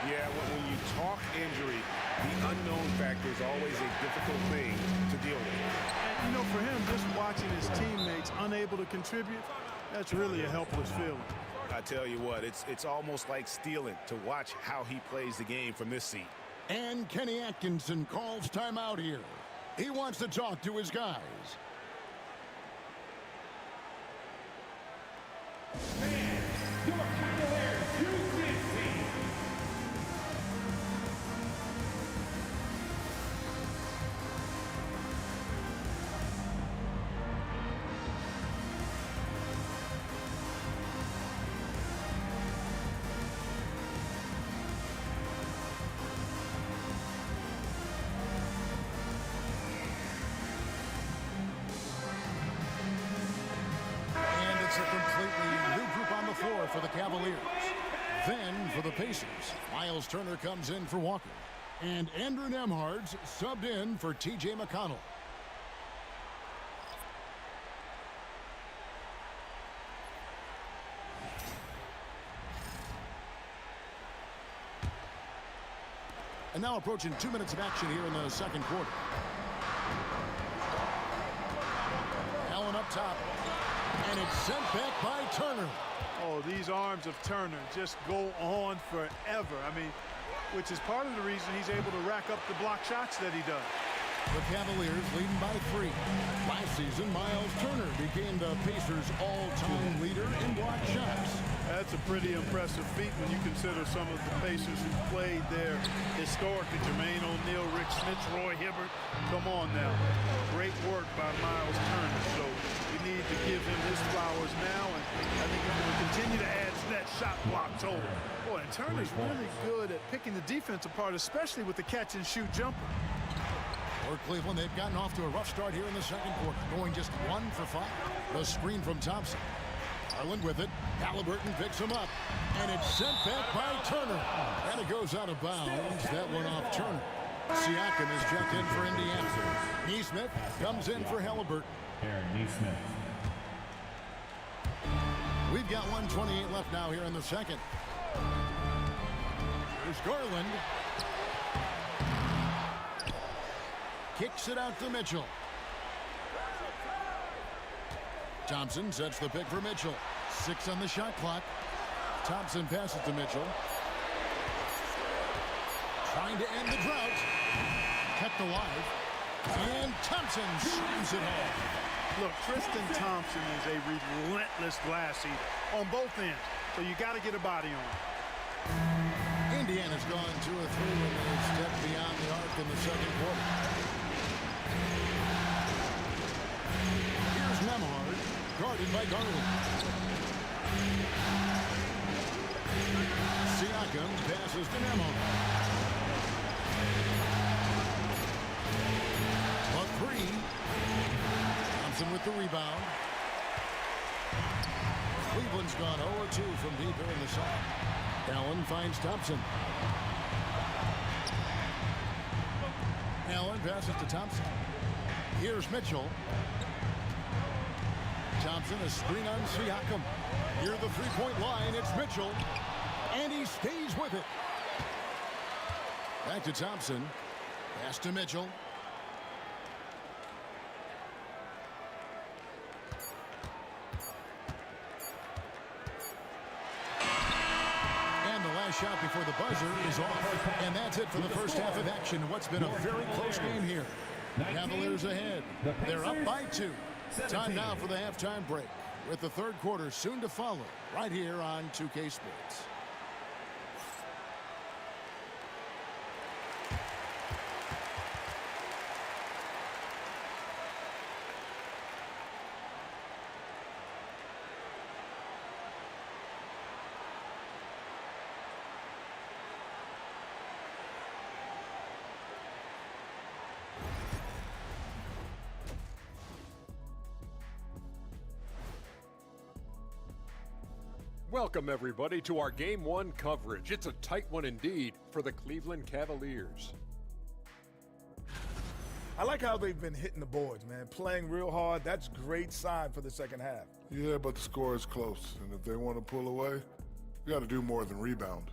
Yeah, when you talk injury, the unknown factor is always a difficult thing to deal with. And, you know, for him, just watching his teammates unable to contribute, that's really a helpless feeling. I tell you what, it's almost like stealing to watch how he plays the game from this seat. And Kenny Atkinson calls timeout here. He wants to talk to his guys. Your Cavaliers U16. And it's a completely new group on the floor for the Cavaliers. Then for the Pacers, Myles Turner comes in for Walker. And Andrew Nembhard's subbed in for T.J. McConnell. And now approaching 2 minutes of action here in the second quarter. Allen up top. And it's sent back by Turner. Oh, these arms of Turner just go on forever. I mean, which is part of the reason he's able to rack up the block shots that he does. The Cavaliers leading by 3. Last season, Myles Turner became the Pacers' all-time leader in block shots. That's a pretty impressive feat when you consider some of the Pacers who played there historically. Jermaine O'Neal, Rick Smith, Roy Hibbert. Come on now. Great work by Myles Turner. So we need to give him his flowers now, and I think he's going to continue to add to that shot block total. Boy, and Turner's really good at picking the defense apart, especially with the catch-and-shoot jumper. For Cleveland, they've gotten off to a rough start here in the second quarter, going just 1 for 5. The screen from Thompson. Garland with it. Haliburton picks him up. And it's sent back by Turner. And it goes out of bounds. That one off Turner. Siakam is checked in for Indiana. Neesmith comes in for Haliburton. Neesmith. We've got 1:28 left now here in the second. Here's Garland. Kicks it out to Mitchell. Thompson sets the pick for Mitchell. 6 on the shot clock. Thompson passes to Mitchell. Trying to end the drought. Kept alive. And Thompson slams it home. Look, Tristan Thompson is a relentless glass eater on both ends. So you got to get a body on him. Indiana's gone 2 of 3 when they step beyond the arc in the second quarter. Here's Nembhard, guarded by Garland. Siakam passes to Nembhard. A 3. Thompson with the rebound. Cleveland's gone 0-2 from deep here in the second. Allen finds Thompson. Allen passes to Thompson. Here's Mitchell. Thompson, a screen on Siakam. Near the three-point line, it's Mitchell. And he stays with it. Back to Thompson. Pass to Mitchell. Shot before the buzzer is off. And that's it for the first half of action. What's been a very close game here. Cavaliers ahead. They're up by 2. Time now for the halftime break, with the third quarter soon to follow, right here on 2K Sports. Welcome, everybody, to our Game 1 coverage. It's a tight one indeed for the Cleveland Cavaliers. I like how they've been hitting the boards, man. Playing real hard. That's great sign for the second half. Yeah, but the score is close. And if they want to pull away, you got to do more than rebound.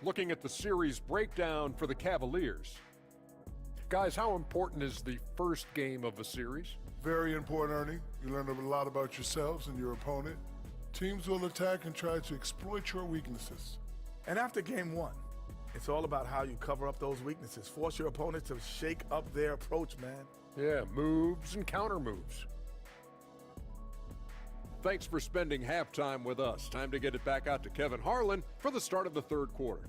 Looking at the series breakdown for the Cavaliers. Guys, how important is the first game of a series? Very important, Ernie. You learn a lot about yourselves and your opponent. Teams will attack and try to exploit your weaknesses. And after game one, it's all about how you cover up those weaknesses. Force your opponent to shake up their approach, man. Yeah, moves and counter moves. Thanks for spending halftime with us. Time to get it back out to Kevin Harlan for the start of the third quarter.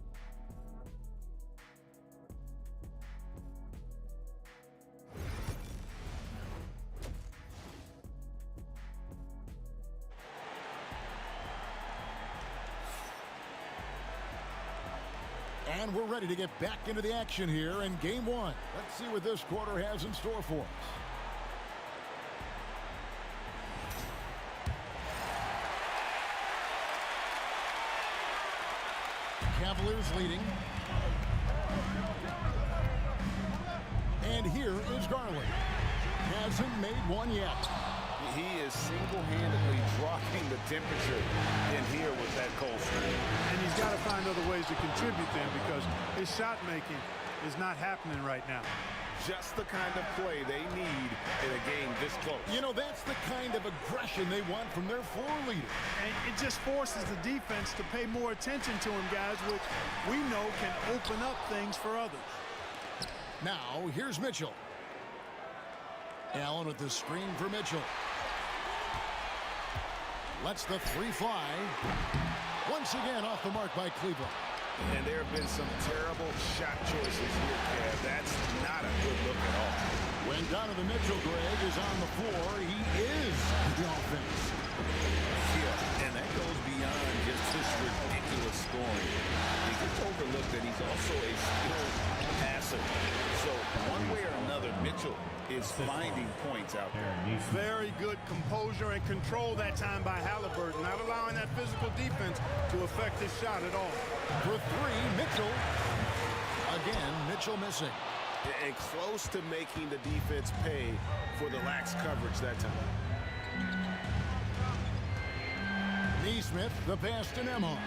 And we're ready to get back into the action here in game one. Let's see what this quarter has in store for us. Cavaliers leading. And here is Garland. Hasn't made one yet. He is single-handedly dropping the temperature in here with that cold streak. And he's got to find other ways to contribute then, because his shot making is not happening right now. Just the kind of play they need in a game this close. You know, that's the kind of aggression they want from their floor leader. And it just forces the defense to pay more attention to him, guys, which we know can open up things for others. Now, here's Mitchell. Allen with the screen for Mitchell. Lets the three fly. Once again off the mark by Cleveland. And there have been some terrible shot choices here, Cav. That's not a good look at all. When Donovan Mitchell, Greg, is on the floor, he is the offense. Yeah, and that goes beyond just his ridiculous scoring. He gets overlooked that he's also a skilled passer. So one way or another, Mitchell is finding points out there. Very good composure and control that time by Haliburton, not allowing that physical defense to affect his shot at all. For three, Mitchell. Again, Mitchell missing. And close to making the defense pay for the lax coverage that time. Neesmith, the pass to Nembhard.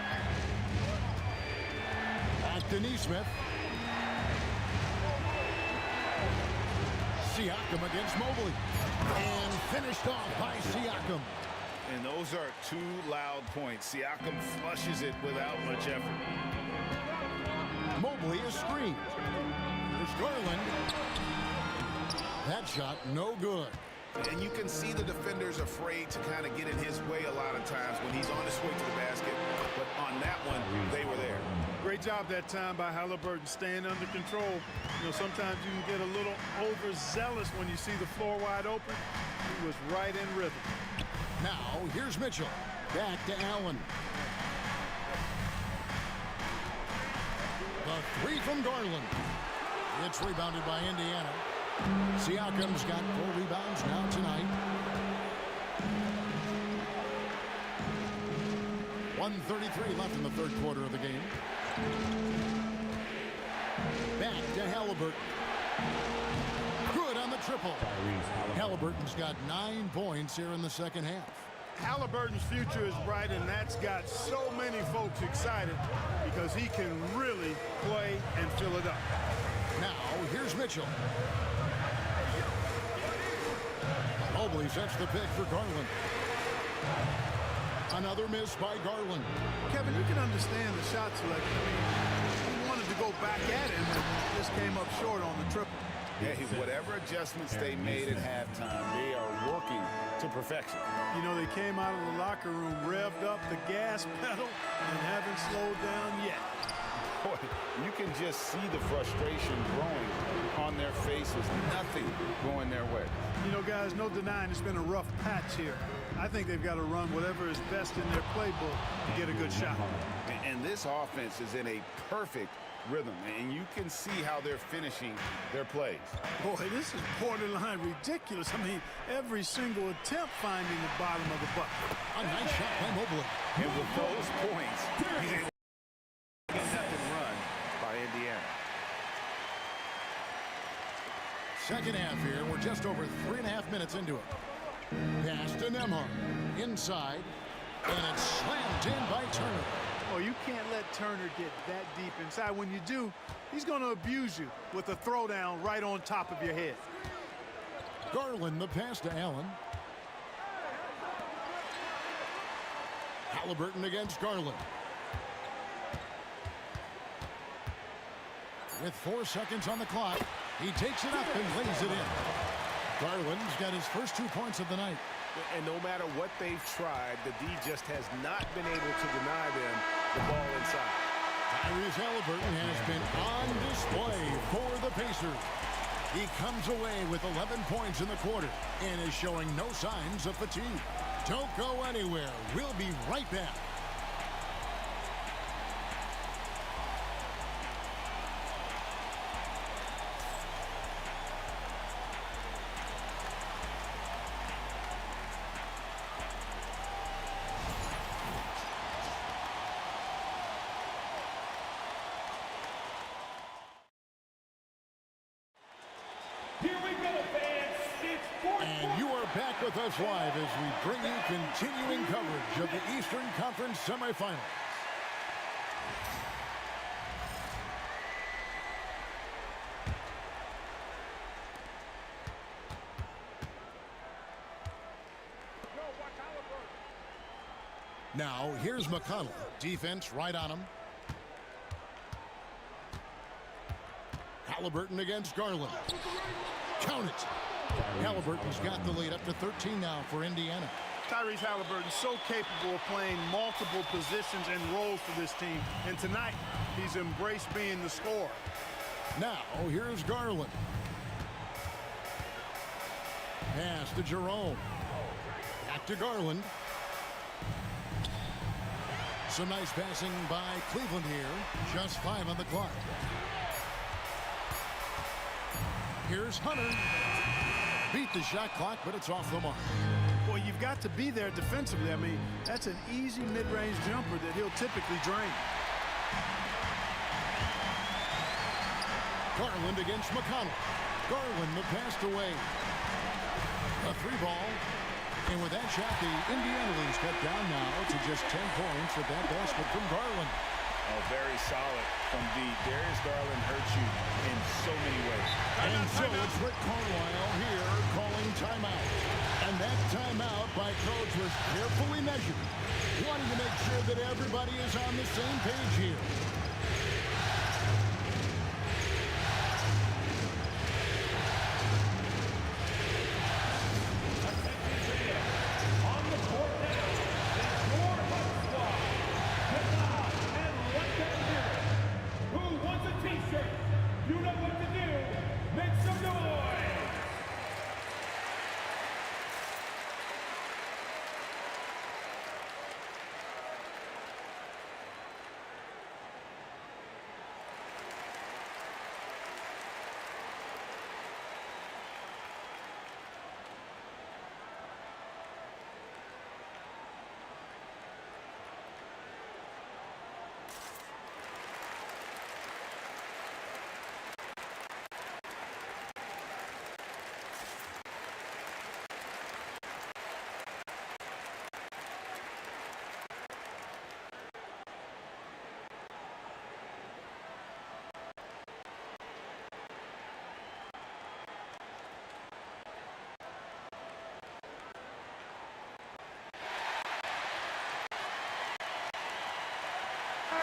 Back to Neesmith. Siakam against Mobley. And finished off by Siakam. And those are two loud points. Siakam flushes it without much effort. Mobley is screened. There's Garland. That shot no good. And you can see the defenders afraid to kind of get in his way a lot of times when he's on his way to the basket. But on that one, they were there. Great job that time by Haliburton, staying under control. You know, sometimes you can get a little overzealous when you see the floor wide open. He was right in rhythm. Now, here's Mitchell. Back to Allen. The three from Garland. It's rebounded by Indiana. Siakam's got 4 rebounds now tonight. 1:33 left in the third quarter of the game. Back to Haliburton. Good on the triple. Haliburton's got 9 points here in the second half. Haliburton's future is bright, and that's got so many folks excited because he can really play and fill it up. Now, here's Mitchell. Mobley sets the pick for Garland. Another miss by Garland. Kevin, you can understand the shot selection. I mean, he wanted to go back at him, and just came up short on the triple. Yeah, whatever adjustments they made at halftime, they are working to perfection. You know, they came out of the locker room, revved up the gas pedal, and haven't slowed down yet. Boy, you can just see the frustration growing on their faces. Nothing going their way. You know, guys, no denying it's been a rough patch here. I think they've got to run whatever is best in their playbook to get a good shot. And this offense is in a perfect rhythm, and you can see how they're finishing their plays. Boy, this is borderline ridiculous. I mean, every single attempt finding the bottom of the bucket. A nice shot by Mobley. And with those points, he's able to get nothing run by Indiana. second half here. We're just over 3.5 minutes into it. Pass to Nembhard. Inside. And it's slammed in by Turner. Oh, you can't let Turner get that deep inside. When you do, he's going to abuse you with a throwdown right on top of your head. Garland, the pass to Allen. Haliburton against Garland. With 4 seconds on the clock, he takes it up and lays it in. Garland's got his first 2 points of the night. And no matter what they've tried, the D just has not been able to deny them the ball inside. Tyrese Haliburton has been on display for the Pacers. He comes away with 11 points in the quarter and is showing no signs of fatigue. Don't go anywhere. We'll be right back. And you are back with us live as we bring you continuing coverage of the Eastern Conference semifinals. Now, here's McConnell. Defense right on him. Haliburton against Garland. Count it. Haliburton's got the lead up to 13 now for Indiana. Tyrese Haliburton so capable of playing multiple positions and roles for this team. And tonight, he's embraced being the scorer. Now, here's Garland. Pass to Jerome. Back to Garland. Some nice passing by Cleveland here. Just 5 on the clock. Here's Hunter. Beat the shot clock, but it's off the mark. Well, you've got to be there defensively. I mean, that's an easy mid-range jumper that he'll typically drain. Garland against McConnell. Garland the pass away. A 3-ball. And with that shot, the Indiana lead's cut down now to just 10 points with that basket from Garland. Oh, very solid from D. Darius Garland hurts you in so many ways. And so it's Rick Carlisle here calling timeout. And that timeout by Coach was carefully measured, wanting to make sure that everybody is on the same page here.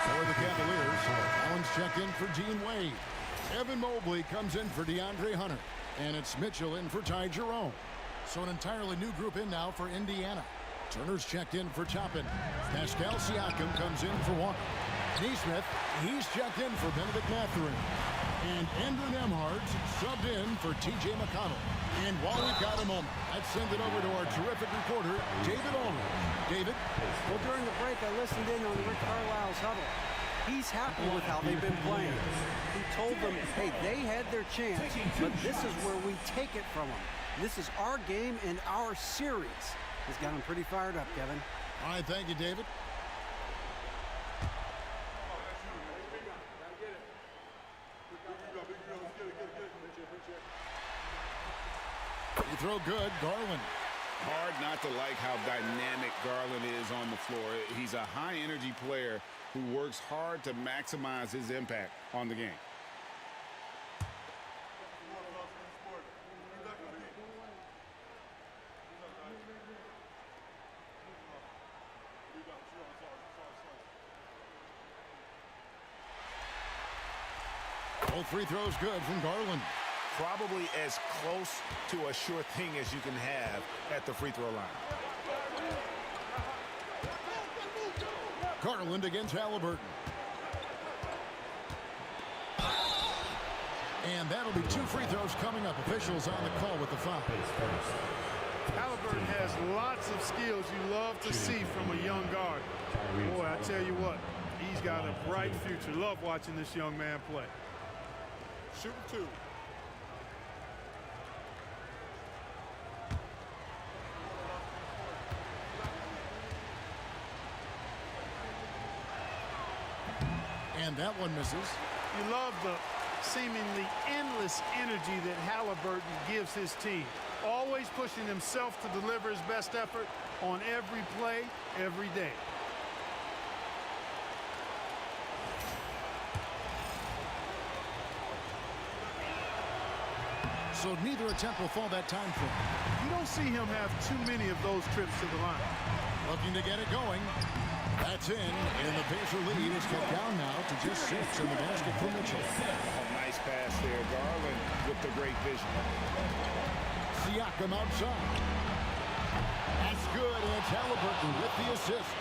For the Cavaliers, Allen's checked in for Dean Wade. Evan Mobley comes in for DeAndre Hunter. And it's Mitchell in for Ty Jerome. So an entirely new group in now for Indiana. Turner's checked in for Toppin. Pascal Siakam comes in for Walker. Neesmith, he's checked in for Benedict Mathurin. And Andrew Nembhard's subbed in for T.J. McConnell. And while we've got a moment, let's send it over to our terrific reporter, David Ulrich. David? Well, during the break, I listened in on Rick Carlisle's huddle. He's happy with how they've been playing. He told them, hey, they had their chance, but this is where we take it from them. This is our game and our series. He's got him pretty fired up, Kevin. All right, thank you, David. Free throw good, Garland. Hard not to like how dynamic Garland is on the floor. He's a high-energy player who works hard to maximize his impact on the game. Both free throws good from Garland. Probably as close to a sure thing as you can have at the free throw line. Garland against Haliburton. And that'll be 2 free throws coming up. Officials on the call with the foul. Haliburton has lots of skills you love to see from a young guard. Boy, I tell you what, he's got a bright future. Love watching this young man play. Shoot 2. And that one misses. You love the seemingly endless energy that Haliburton gives his team. Always pushing himself to deliver his best effort on every play, every day. So neither attempt will fall that time for him. You don't see him have too many of those trips to the line. Looking to get it going. That's in, and the Pacer lead is cut down now to just 6 in the basket for Mitchell. A nice pass there. Garland with the great vision. Siakam outside. That's good, and it's Haliburton with the assist.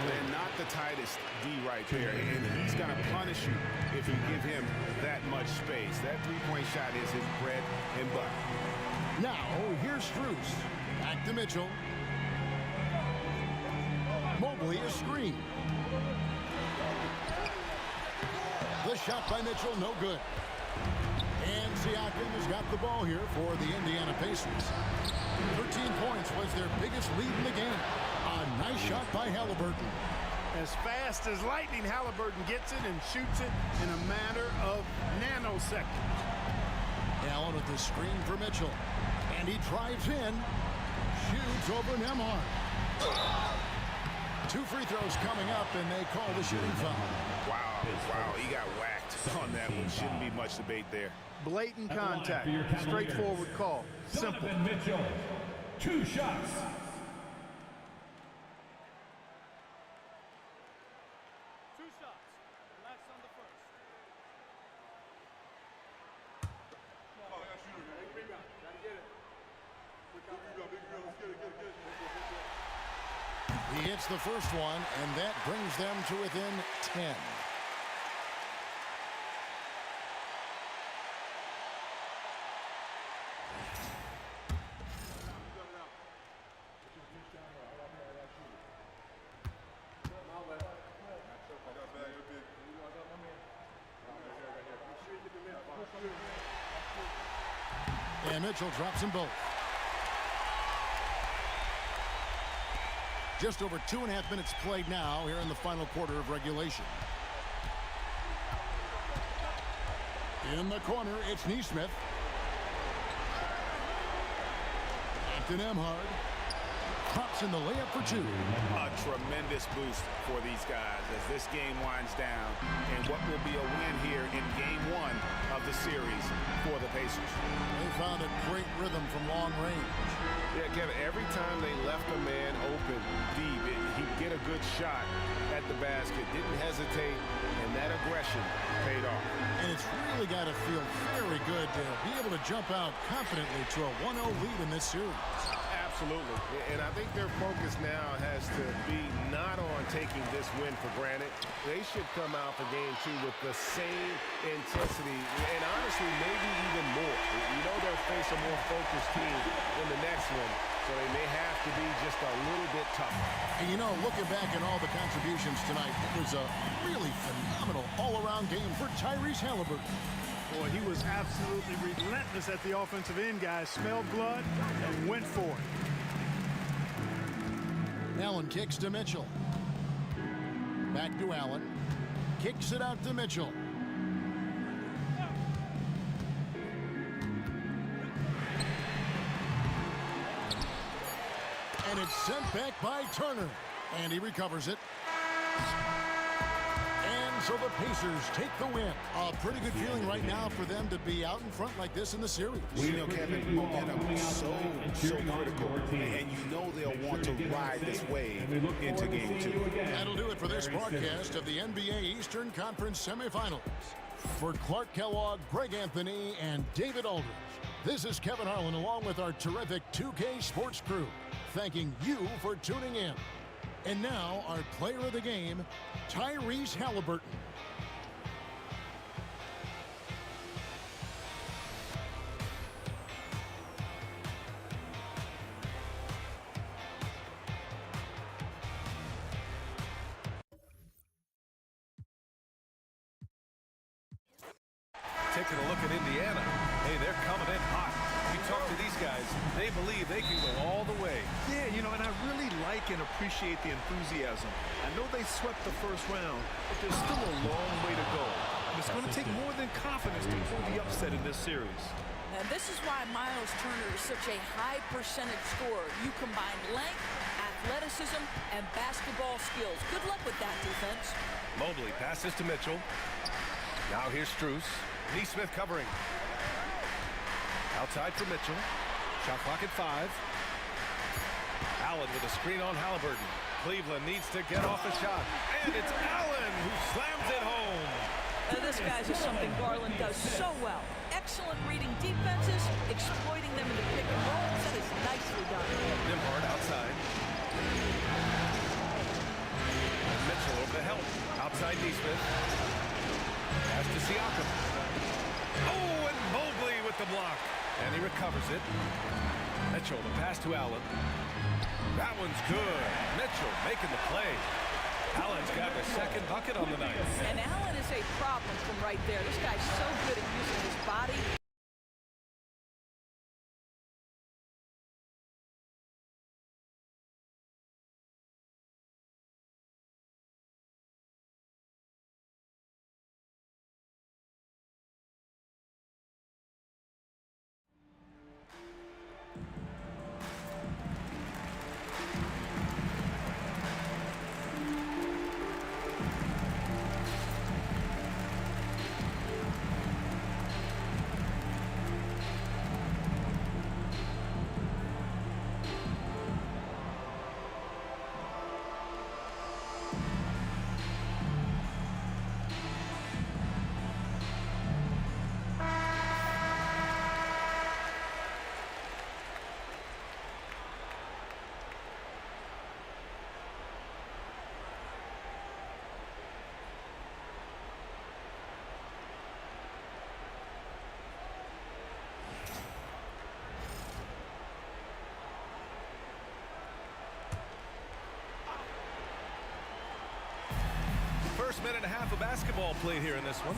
They're not the tightest D right there, and he's going to punish you if you give him that much space. That three-point shot is his bread and butter. Now, here's Strus. Back to Mitchell. Mobley is screen. The shot by Mitchell, no good. And Siakam has got the ball here for the Indiana Pacers. 13 points was their biggest lead in the game. A nice shot by Haliburton. As fast as lightning, Haliburton gets it and shoots it in a matter of nanoseconds. Allen with the screen for Mitchell. And he drives in. Shoots over Nembhard. 2 free throws coming up, and they call the shooting foul. Wow, he got whacked on that one. Shouldn't be much debate there. Blatant contact, straightforward call, simple. Mitchell, 2 shots. He hits the first one, and that brings them to within 10. And Mitchell drops them both. Just over 2.5 minutes played now here in the final quarter of regulation. In the corner, it's Nesmith. Back to Nembhard. Pops in the layup for 2. A tremendous boost for these guys as this game winds down, and what will be a win here in game 1 of the series for the Pacers. They found a great rhythm from long range. Yeah, Kevin, every time they left a man open deep, he'd get a good shot at the basket, didn't hesitate, and that aggression paid off. And it's really got to feel very good to be able to jump out confidently to a 1-0 lead in this series. Absolutely. And I think their focus now has to be not on taking this win for granted. They should come out for game 2 with the same intensity and honestly maybe even more. You know they'll face a more focused team in the next one, so they may have to be just a little bit tougher. And you know, looking back at all the contributions tonight, it was a really phenomenal all-around game for Tyrese Haliburton. Boy, he was absolutely relentless at the offensive end, guys. Smelled blood and went for it. Allen kicks to Mitchell. Back to Allen. Kicks it out to Mitchell. And it's sent back by Turner. And he recovers it. And so the Pacers take the win. A pretty good feeling right now for them to be out in front like this in the series. Well, you know, Kevin, momentum is so critical. And you know they'll want to ride this wave into game 2. That'll do it for this broadcast of the NBA Eastern Conference semifinals. For Clark Kellogg, Greg Anthony, and David Aldridge, this is Kevin Harlan along with our terrific 2K Sports crew, thanking you for tuning in. And now, our player of the game, Tyrese Haliburton. Taking a look at Indiana. Hey, they're coming in hot. You talk to these guys, they believe they can go all the way. Yeah, you know, and I really like and appreciate the enthusiasm. I know they swept the first round, but there's still a long way to go. And it's going to take more than confidence to pull the upset in this series. And this is why Myles Turner is such a high percentage scorer. You combine length, athleticism, and basketball skills. Good luck with that defense. Mobley passes to Mitchell. Now here's Strus. Neesmith covering. Outside for Mitchell. Shot clock at 5. Allen with a screen on Haliburton. Cleveland needs to get off a shot. And it's Allen who slams it home. This, guys, is something Garland does so well. Excellent reading defenses, exploiting them into pick and rolls. That is nicely done. Nimhard outside. Mitchell over the help. Outside Neesmith. Pass to Siakam. Oh, and Mobley with the block. And he recovers it. Mitchell, the pass to Allen. That one's good. Mitchell making the play. Allen's got the second bucket on the night. And Allen is a problem from right there. This guy's so good at using his body. First minute and a half of basketball played here in this one.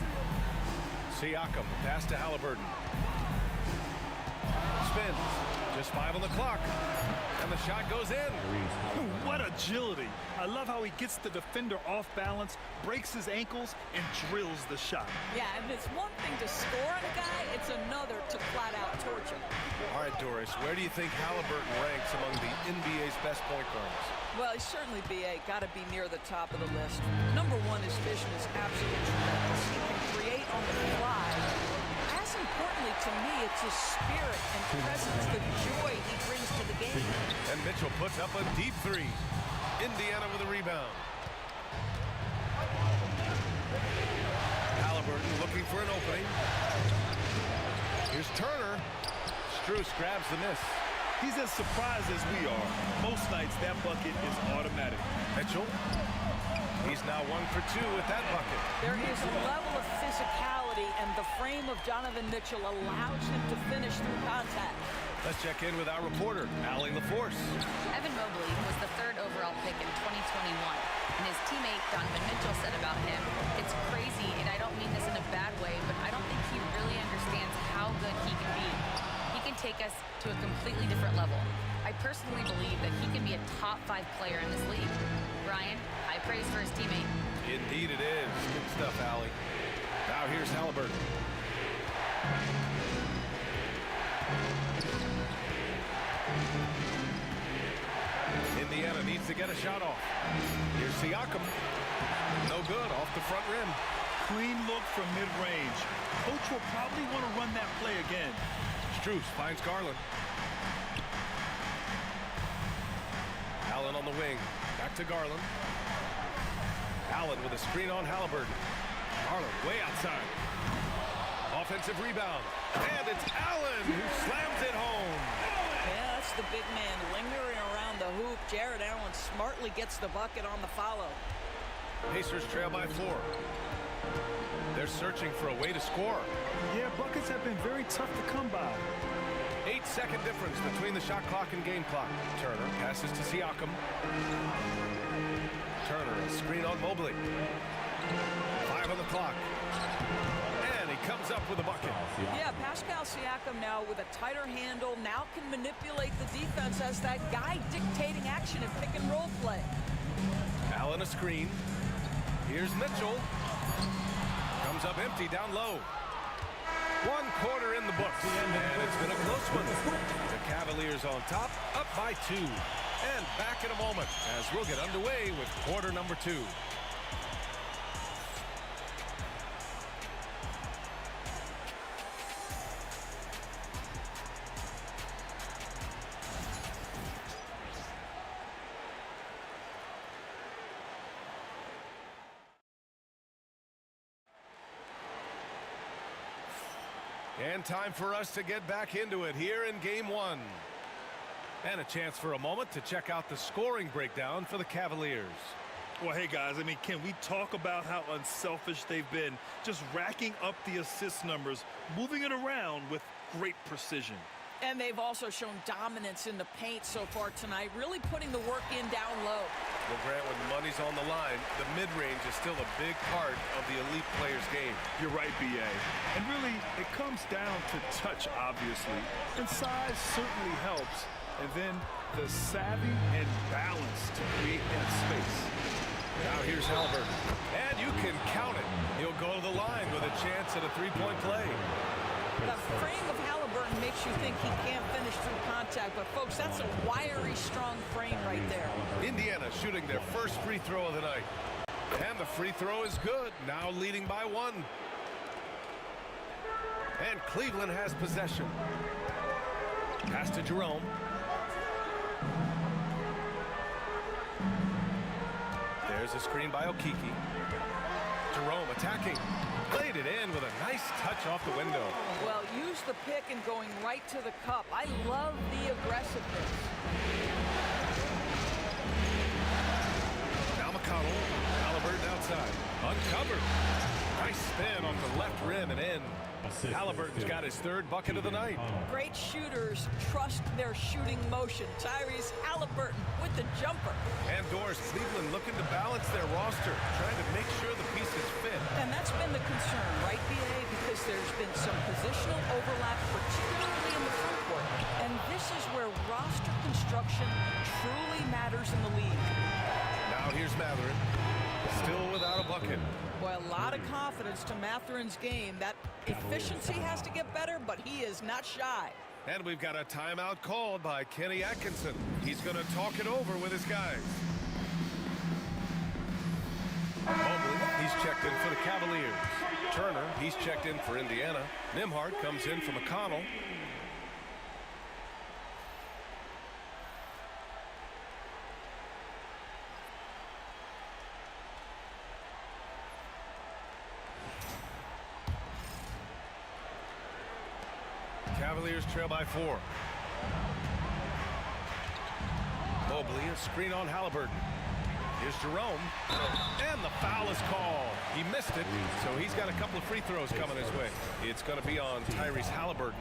Siakam, pass to Haliburton. Spins. Just 5 on the clock. And the shot goes in. What agility. I love how he gets the defender off balance, breaks his ankles, and drills the shot. Yeah, and it's one thing to score on a guy, it's another to flat out torch him. All right, Doris, where do you think Haliburton ranks among the NBA's best point guards? Well, he's certainly BA, got to be near the top of the list. Number one, his vision is absolutely tremendous. He can create on the fly. As importantly to me, it's his spirit and presence, the joy he brings to the game. And Mitchell puts up a deep 3. Indiana with a rebound. Haliburton looking for an opening. Here's Turner. Strus grabs the miss. He's as surprised as we are. Most nights, that bucket is automatic. Mitchell. He's now 1 for 2 with that bucket. There is a level of physicality, and the frame of Donovan Mitchell allows him to finish through contact. Let's check in with our reporter, Allie LaForce. Evan Mobley was the 3rd overall pick in 2021, and his teammate Donovan Mitchell said about him, "It's crazy, and I don't mean this in a bad way, but I don't think he really understands how good he can be. He can take us to a completely different level. I personally believe that he can be a top 5 player in this league." Brian, high praise for his teammate. Indeed it is. Good stuff, Allie. Now here's Haliburton. a shot off. Here's Siakam. No good, off the front rim. Clean look from mid-range. Coach will probably want to run that play again. Strus finds Garland. Allen on the wing. Back to Garland. Allen with a screen on Haliburton. Garland way outside. Offensive rebound. And it's Allen who slams it home. Yeah, that's the big man lingering around the hoop. Jared Allen smartly gets the bucket on the follow. Pacers trail by 4. They're searching for a way to score. Yeah, buckets have been very tough to come by. 8-second difference between the shot clock and game clock. Turner passes to Siakam. Turner, a screen on Mobley. 5 on the clock. And he comes up with a bucket. Yeah, Pascal Siakam now with a tighter handle, now can manipulate the defense as that guy dictating action in pick and roll play. Allen a screen. Here's Mitchell. Comes up empty down low. 1 quarter in the books, and it's been a close one. The Cavaliers on top, up by 2. And back in a moment as we'll get underway with quarter number 2. And time for us to get back into it here in game 1. And a chance for a moment to check out the scoring breakdown for the Cavaliers. Well, hey, guys, I mean, can we talk about how unselfish they've been? Just racking up the assist numbers, moving it around with great precision. And they've also shown dominance in the paint so far tonight, really putting the work in down low. Well, Grant, when the money's on the line, the mid-range is still a big part of the elite player's game. You're right, B.A. And really, it comes down to touch, obviously. And size certainly helps. And then the savvy and balance to create that space. Now here's Haliburton. And you can count it. He'll go to the line with a chance at a three-point play. The frame of Haliburton makes you think he can't finish through contact, but folks, that's a wiry, strong frame right there. Indiana shooting their first free throw of the night. And the free throw is good, now leading by 1. And Cleveland has possession. Pass to Jerome. There's a screen by Okeke. Jerome attacking. Laid it in with a nice touch off the window. Well, use the pick and going right to the cup. I love the aggressiveness. Now McConnell. Haliburton outside. Uncovered. Nice spin off the left rim and in. Haliburton's got his 3rd bucket of the night. Great shooters trust their shooting motion. Tyrese Haliburton with the jumper. And Doris, Cleveland looking to balance their roster, trying to make sure the pieces fit. And that's been the concern, right, B.A.? Because there's been some positional overlap, particularly in the front court. And this is where roster construction truly matters in the league. Now here's Mathurin, still without a bucket. Boy, a lot of confidence to Mathurin's game. That efficiency has to get better, but he is not shy. And we've got a timeout called by Kenny Atkinson. He's going to talk it over with his guys. Mobley, he's checked in for the Cavaliers. Turner, he's checked in for Indiana. Nembhard comes in for McConnell. Cavaliers trail by 4. Mobley, a screen on Haliburton. Here's Jerome. And the foul is called. He missed it, so he's got a couple of free throws coming his way. It's going to be on Tyrese Haliburton.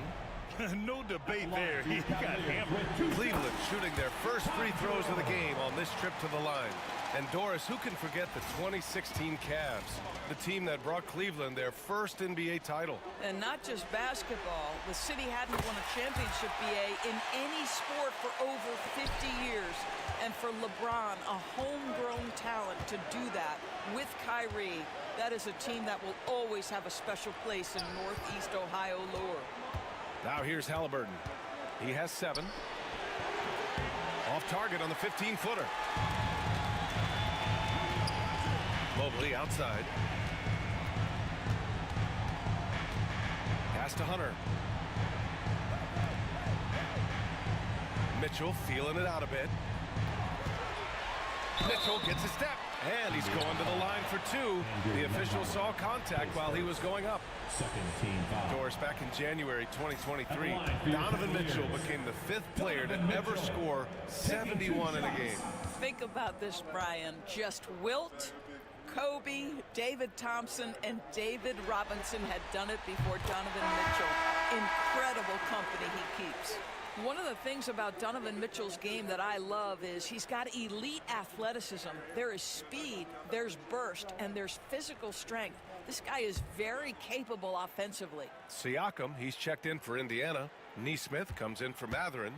No debate there. He got hammered. Cleveland shooting their first free throws of the game on this trip to the line. And Doris, who can forget the 2016 Cavs, the team that brought Cleveland their first NBA title? And not just basketball. The city hadn't won a championship, BA, in any sport for over 50 years. And for LeBron, a homegrown talent, to do that with Kyrie, that is a team that will always have a special place in Northeast Ohio lore. Now here's Haliburton. He has 7. Off target on the 15-footer. Mobley outside. Pass to Hunter. Mitchell feeling it out a bit. Mitchell gets a step, and he's going to the line for two. The official saw contact while he was going up. Doris, back in January 2023, Donovan Mitchell became the 5th player to ever score 71 in a game. Think about this, Brian. Just Wilt, Kobe, David Thompson, and David Robinson had done it before Donovan Mitchell. Incredible company he keeps. One of the things about Donovan Mitchell's game that I love is he's got elite athleticism. There is speed, there's burst, and there's physical strength. This guy is very capable offensively. Siakam, he's checked in for Indiana. Neesmith comes in for Matherin.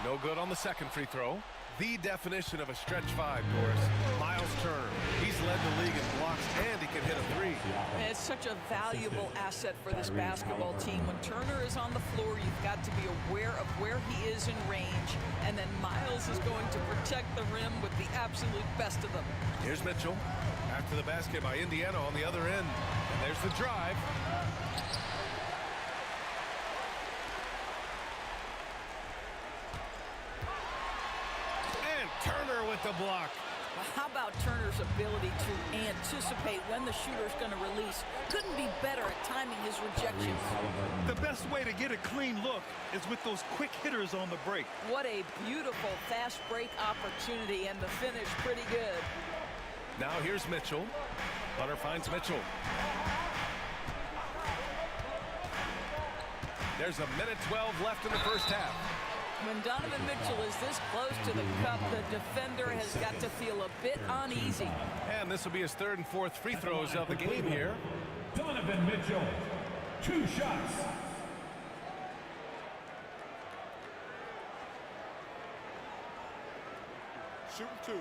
No good on the second free throw. The definition of a stretch 5, Doris. Myles Turner. He's led the league in blocks, and he can hit a 3. It's such a valuable asset for this basketball team. When Turner is on the floor, you've got to be aware of where he is in range, and then Myles is going to protect the rim with the absolute best of them. Here's Mitchell. After the basket by Indiana on the other end. And there's the drive. Turner with the block. Well, how about Turner's ability to anticipate when the shooter's going to release? Couldn't be better at timing his rejections. The best way to get a clean look is with those quick hitters on the break. What a beautiful fast break opportunity, and the finish pretty good. Now here's Mitchell. Hunter finds Mitchell. There's a minute 12 left in the first half. When Donovan Mitchell is this close to the cup, the defender has got to feel a bit uneasy. And this will be his 3rd and 4th free throws of the game here. Donovan Mitchell, 2 shots. Shooting 2.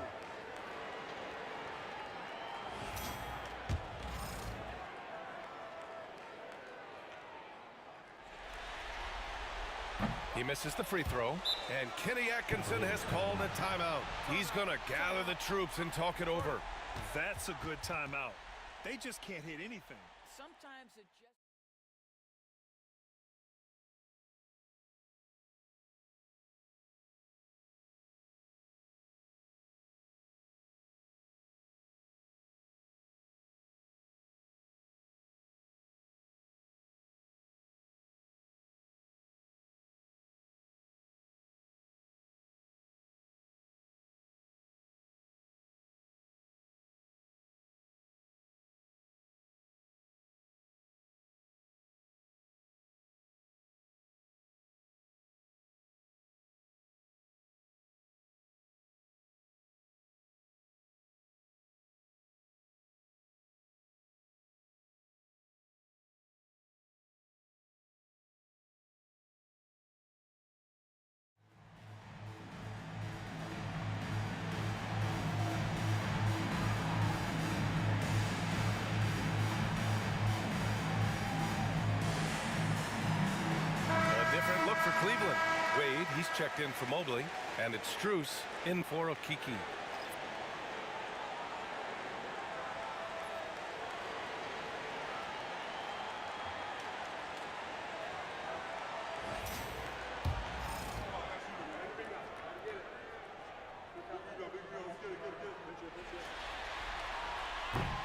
He misses the free throw, and Kenny Atkinson has called a timeout. He's going to gather the troops and talk it over. That's a good timeout. They just can't hit anything. Sometimes it just... For Cleveland, Wade, he's checked in for Mobley, and it's Strus in for Okiki.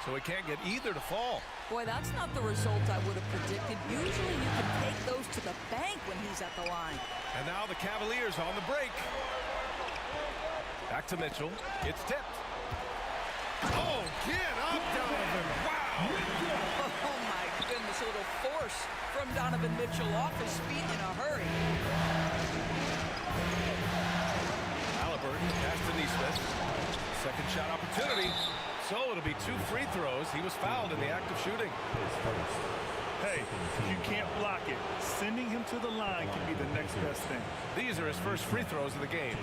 So he can't get either to fall. Boy, that's not the result I would have predicted. Usually you can take those to the bank when he's at the line. And now the Cavaliers on the break. Back to Mitchell. It's tipped. Oh, get up, Donovan. Wow. Oh, my goodness. A little force from Donovan Mitchell off his feet in a hurry. Haliburton pass to Neesmith. Second shot opportunity. So it'll be 2 free throws. He was fouled in the act of shooting. Hey, if you can't block it, sending him to the line can be the next best thing. These are his first free throws of the game.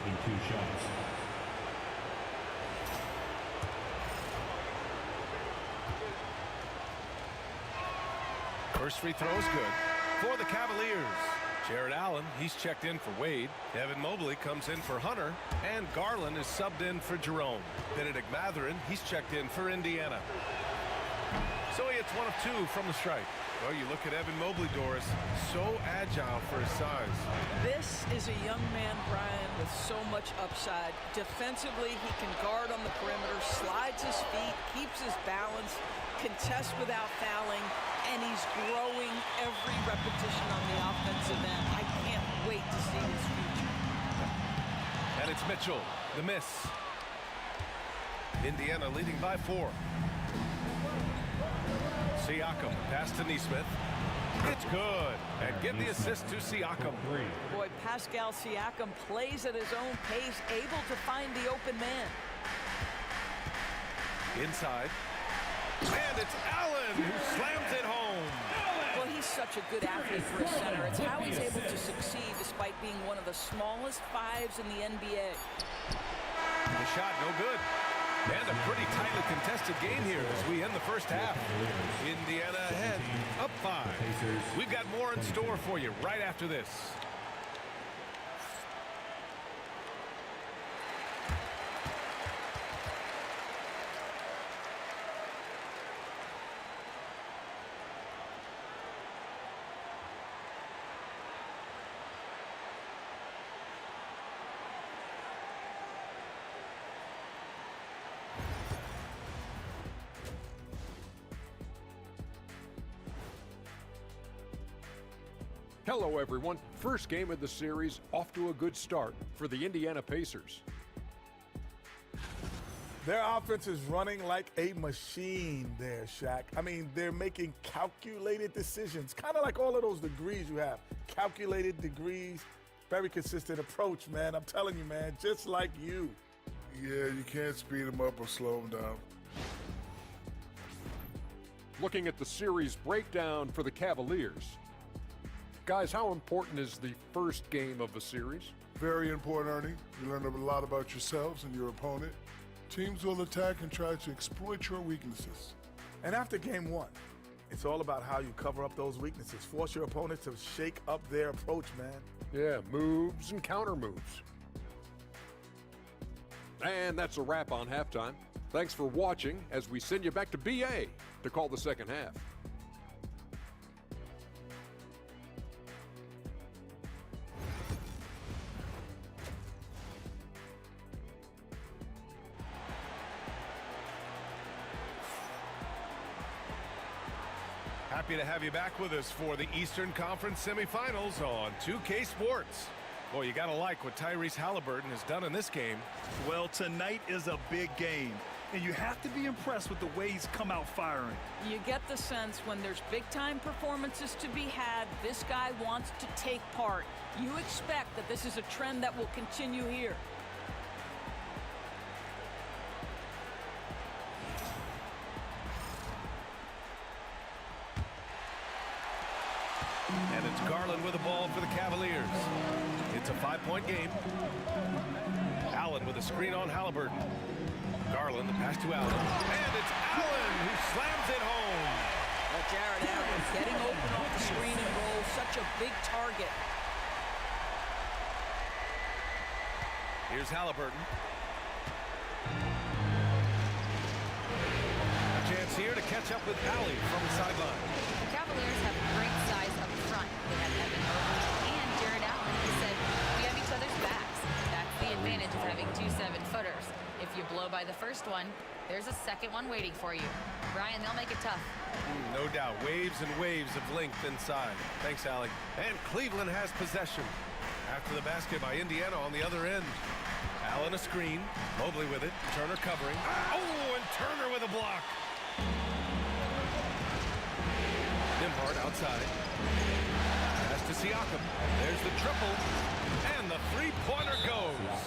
First free throw is good for the Cavaliers. Jared Allen, he's checked in for Wade. Evan Mobley comes in for Hunter. And Garland is subbed in for Jerome. Benedict Mathurin, he's checked in for Indiana. So he hits 1 of 2 from the strike. Well, you look at Evan Mobley, Doris, so agile for his size. This is a young man, Brian, with so much upside. Defensively, he can guard on the perimeter, slides his feet, keeps his balance, contests without fouling, and he's growing every repetition on the offensive end. I can't wait to see his future. And it's Mitchell, the miss. Indiana leading by 4. Siakam, pass to Nesmith. It's good. And give the assist to Siakam. Boy, Pascal Siakam plays at his own pace, able to find the open man. Inside. And it's Allen who slams it home. Well, he's such a good athlete for a center. It's how he's able to succeed despite being one of the smallest 5s in the NBA. The shot, no good. And a pretty tightly contested game here as we end the first half. Indiana ahead, up 5. We've got more in store for you right after this. Hello, everyone. First game of the series, off to a good start for the Indiana Pacers. Their offense is running like a machine there, Shaq. I mean, they're making calculated decisions, kind of like all of those degrees you have. Calculated degrees, very consistent approach, man. I'm telling you, man, just like you. Yeah, you can't speed them up or slow them down. Looking at the series breakdown for the Cavaliers. Guys, how important is the first game of a series? Very important, Ernie. You learn a lot about yourselves and your opponent. Teams will attack and try to exploit your weaknesses. And after game 1, it's all about how you cover up those weaknesses. Force your opponent to shake up their approach, man. Yeah, moves and counter moves. And that's a wrap on halftime. Thanks for watching as we send you back to BA to call the second half. Happy to have you back with us for the Eastern Conference semifinals on 2K Sports. Boy, you gotta like what Tyrese Haliburton has done in this game. Well, tonight is a big game, and you have to be impressed with the way he's come out firing. You get the sense when there's big-time performances to be had, this guy wants to take part. You expect that this is a trend that will continue here. And it's Garland with the ball for the Cavaliers. It's a 5-point game. Allen with a screen on Haliburton. Garland, the pass to Allen. And it's Allen who slams it home. Well, Jared Allen getting open off the screen and roll. Such a big target. Here's Haliburton. A chance here to catch up with Allie from the sideline. The Cavaliers have great size up front. They have Evan Mobley and Jared Allen. He said, we have each other's backs. That's the advantage of having 2 7-footers. If you blow by the first one, there's a second one waiting for you. Brian, they'll make it tough. No doubt. Waves and waves of length inside. Thanks, Allie. And Cleveland has possession. After the basket by Indiana on the other end. Allen a screen. Mobley with it. Turner covering. Oh, and Turner with a block. Nimhart outside. Pass to Siakam. There's the triple. And the three-pointer goes.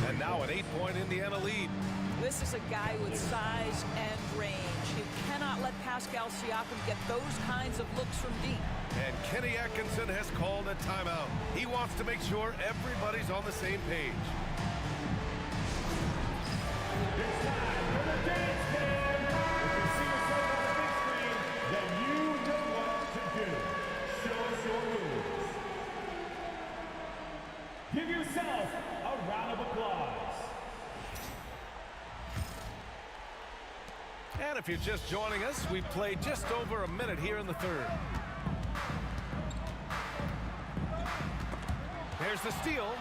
And now an 8-point Indiana lead. This is a guy with size and range. You cannot let Pascal Siakam get those kinds of looks from deep. And Kenny Atkinson has called a timeout. He wants to make sure everybody's on the same page. It's time for the dance cam. If you see yourself on the big screen, then you know what to do. Show us your moves. if you're just joining us, we've played just over a minute here in the third. There's the steal.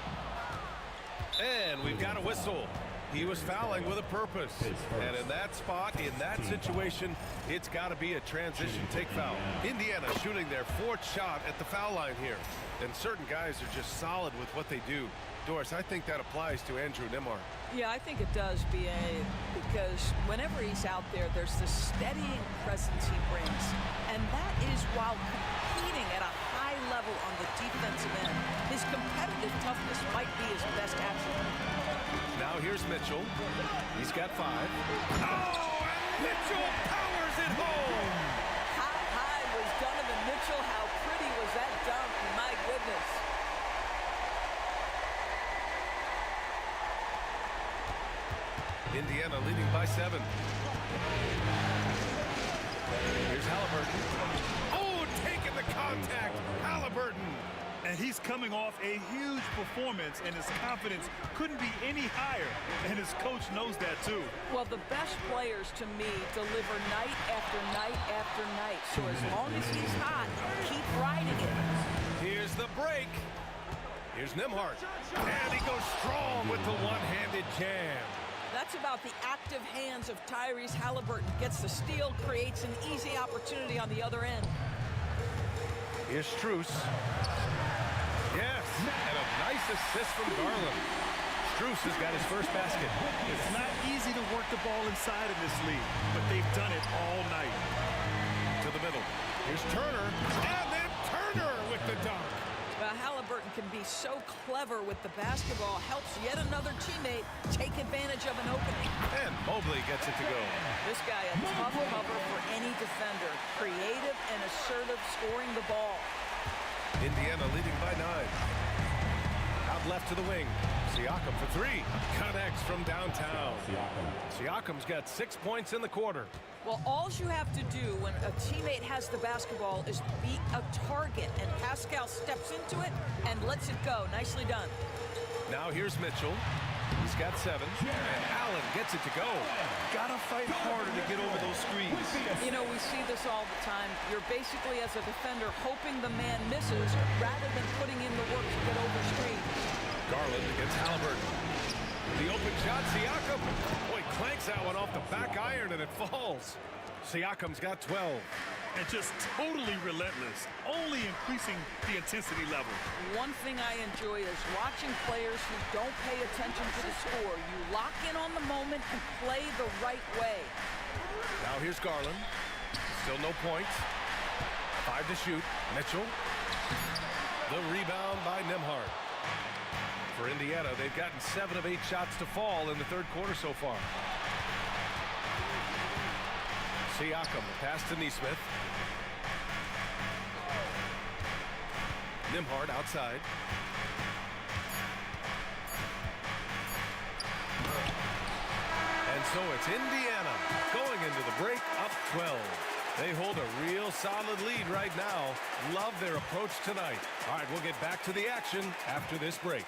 And we've got a whistle. He was fouling with a purpose. And in that spot, in that situation, it's got to be a transition take foul. Indiana shooting their 4th shot at the foul line here. And certain guys are just solid with what they do. Doris, I think that applies to Andrew Nembhard. Yeah, I think it does, B.A., because whenever he's out there, there's this steadying presence he brings. And that is while competing at a high level on the defensive end. His competitive toughness might be his best attribute. Now here's Mitchell. He's got 5. Oh, and Mitchell powers it home! How high was Donovan Mitchell? How pretty was that dunk? My goodness. Indiana leading by 7. Here's Haliburton. Oh, taking the contact. Haliburton. And he's coming off a huge performance, and his confidence couldn't be any higher. And his coach knows that, too. Well, the best players, to me, deliver night after night after night. So as long as he's hot, keep riding it. Here's the break. Here's Nembhard. And he goes strong with the one-handed jam. That's about the active hands of Tyrese Haliburton. Gets the steal, creates an easy opportunity on the other end. Here's Strus. Yes, and a nice assist from Garland. Strus has got his first basket. It's not easy to work the ball inside of this league, but they've done it all night. To the middle. Here's Turner, and then Turner with the dunk. Well, Haliburton can be so clever with the basketball, helps yet another teammate take advantage of an opening. And Mobley gets it to go. This guy, a tough cover for any defender. Creative and assertive scoring the ball. Indiana leading by 9. Out left to the wing. Siakam for 3. Connects from downtown. Siakam's got 6 points in the quarter. Well, all you have to do when a teammate has the basketball is be a target, and Pascal steps into it and lets it go. Nicely done. Now here's Mitchell. He's got 7, and Allen gets it to go. Gotta fight harder to get over those screens. You know, we see this all the time. You're basically, as a defender, hoping the man misses rather than putting in the work to get over screens. Garland against Haliburton. The open shot, Siakam. Boy, clanks that one off the back iron, and it falls. Siakam's got 12. And just totally relentless, only increasing the intensity level. One thing I enjoy is watching players who don't pay attention to the score. You lock in on the moment and play the right way. Now here's Garland. Still no points. 5 to shoot. Mitchell. The rebound by Nembhard. For Indiana, they've gotten 7 of 8 shots to fall in the third quarter so far. Siakam, pass to Nesmith. Nembhard outside. And so it's Indiana going into the break up 12. They hold a real solid lead right now. Love their approach tonight. All right, we'll get back to the action after this break.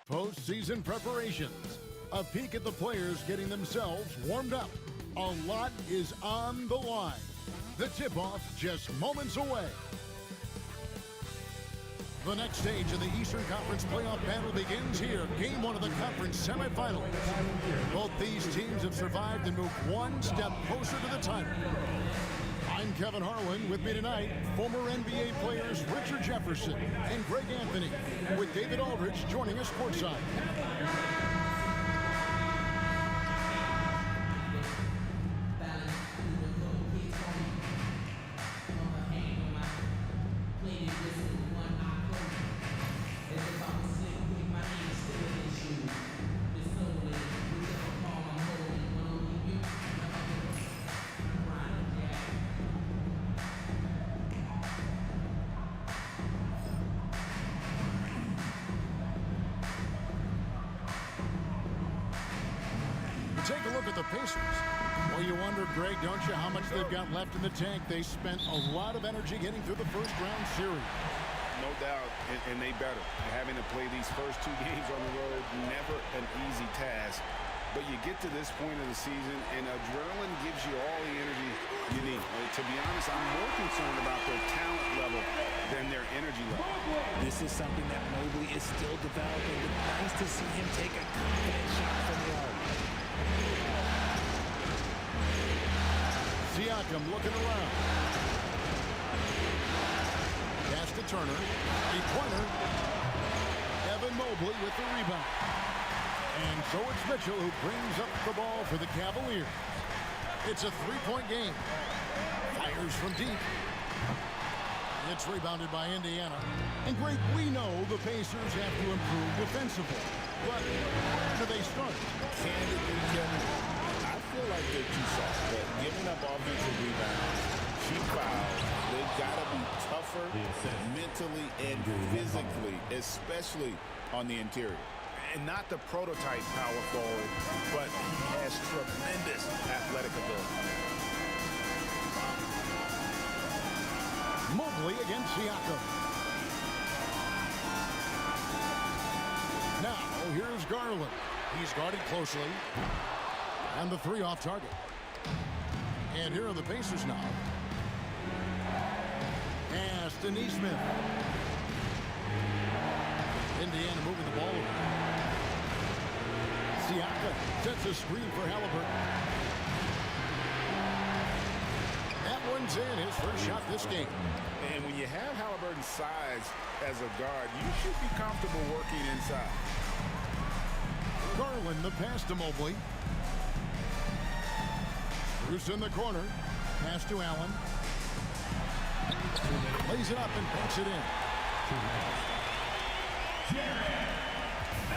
Postseason preparations. A peek at the players getting themselves warmed up. A lot is on the line. The tip-off just moments away. The next stage of the Eastern Conference playoff battle begins here. Game 1 of the conference semifinals. Both these teams have survived and moved one step closer to the title. I'm Kevin Harlan. With me tonight, former NBA players Richard Jefferson and Greg Anthony, with David Aldridge joining us courtside. the Pacers. Well, you wonder, Greg, don't you, how much they've got left in the tank? They spent a lot of energy getting through the first-round series. No doubt, and they better. Having to play these first 2 games on the road, never an easy task. But you get to this point of the season, and adrenaline gives you all the energy you need. To be honest, I'm more concerned about their talent level than their energy level. This is something that Mobley is still developing. It's nice to see him take a confident shot from the arc. Siakam looking around. Pass to Turner. Three-pointer. Evan Mobley with the rebound. And so it's Mitchell who brings up the ball for the Cavaliers. It's a 3-point game. Fires from deep. It's rebounded by Indiana. And Greg, we know the Pacers have to improve defensively. But where do they start? Candidly, Kevin, I feel like they're too soft. But giving up offensive rebounds, cheap fouls, they've got to be tougher mentally and physically, especially on the interior. And not the prototype power forward, but he has tremendous athletic ability. Mobley against Siakam. Now, here's Garland. He's guarded closely. And the 3 off target. And here are the Pacers now. Pass to Neesmith. Indiana moving the ball around. Siakam sets a screen for Haliburton. That one's in, his first shot this game. And when you have Haliburton's size as a guard, you should be comfortable working inside. Garland, the pass to Mobley. Bruce in the corner. Pass to Allen. Lays it up and puts it in.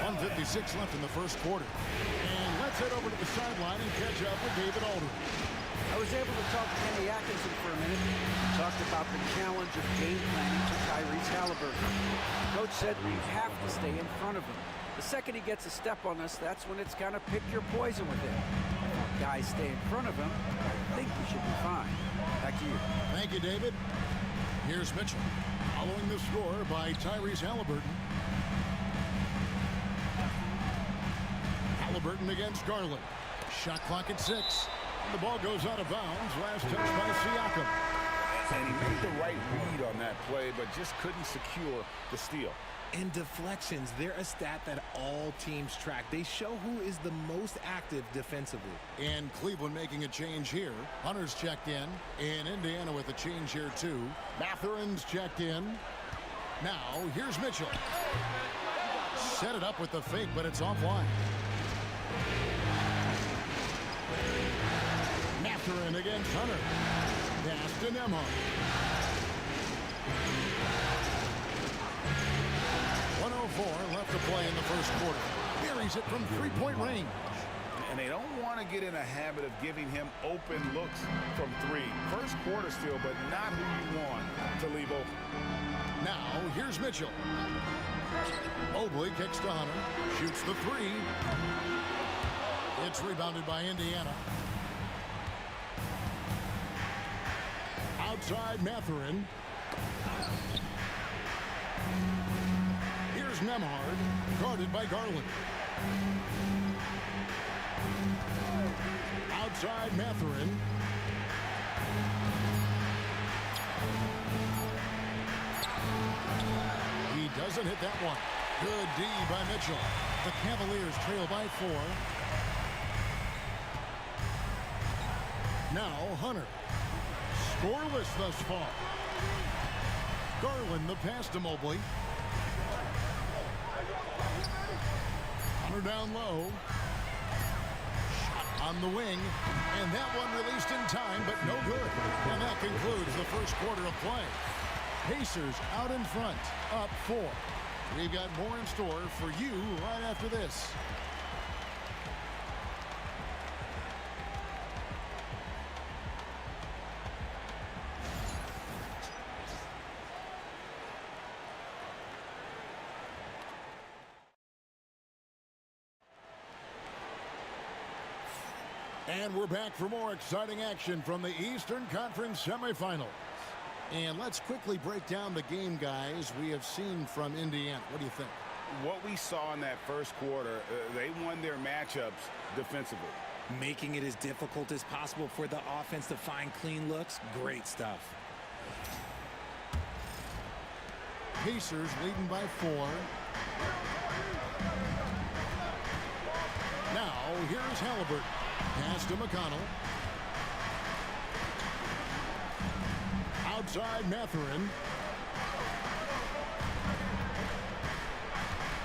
1:56 left in the first quarter. And let's head over to the sideline and catch up with David Aldridge. I was able to talk to Kenny Atkinson for a minute. Talked about the challenge of game planning for Tyrese Haliburton. Coach said we have to stay in front of him. The second he gets a step on us, that's when it's kind of pick your poison with him. If our guys stay in front of him, I think we should be fine. Back to you. Thank you, David. Here's Mitchell. Following the score by Tyrese Haliburton. Haliburton against Garland. Shot clock at 6. And the ball goes out of bounds. Last touch by Siakam. And he made the right read on that play, but just couldn't secure the steal. And deflections, they're a stat that all teams track. They show who is the most active defensively. And Cleveland making a change here. Hunter's checked in. And Indiana with a change here too. Matherin's checked in. Now, here's Mitchell. Set it up with the fake, but it's offline. Matherin against Hunter. Pass to Nembhard. 1:04 left to play in the first quarter. Buries it from 3-point range. And they don't want to get in a habit of giving him open looks from 3. First quarter still, but not who you want to leave open. Now, here's Mitchell. Mobley kicks to Hunter. Shoots the 3. It's rebounded by Indiana. Outside Matherin. Here's Nembhard, guarded by Garland. Outside Matherin. He doesn't hit that one. Good D by Mitchell. The Cavaliers trail by 4. Now Hunter. Scoreless thus far. Garland the pass to Mobley. Hunter down low. Shot on the wing. And that one released in time, but no good. And that concludes the first quarter of play. Pacers out in front, up 4. We've got more in store for you right after this. And we're back for more exciting action from the Eastern Conference semifinals. And let's quickly break down the game, guys, we have seen from Indiana. What do you think? What we saw in that first quarter, they won their matchups defensively. Making it as difficult as possible for the offense to find clean looks. Great stuff. Pacers leading by 4. Now, here's Haliburton. Pass to McConnell. Outside Mathurin.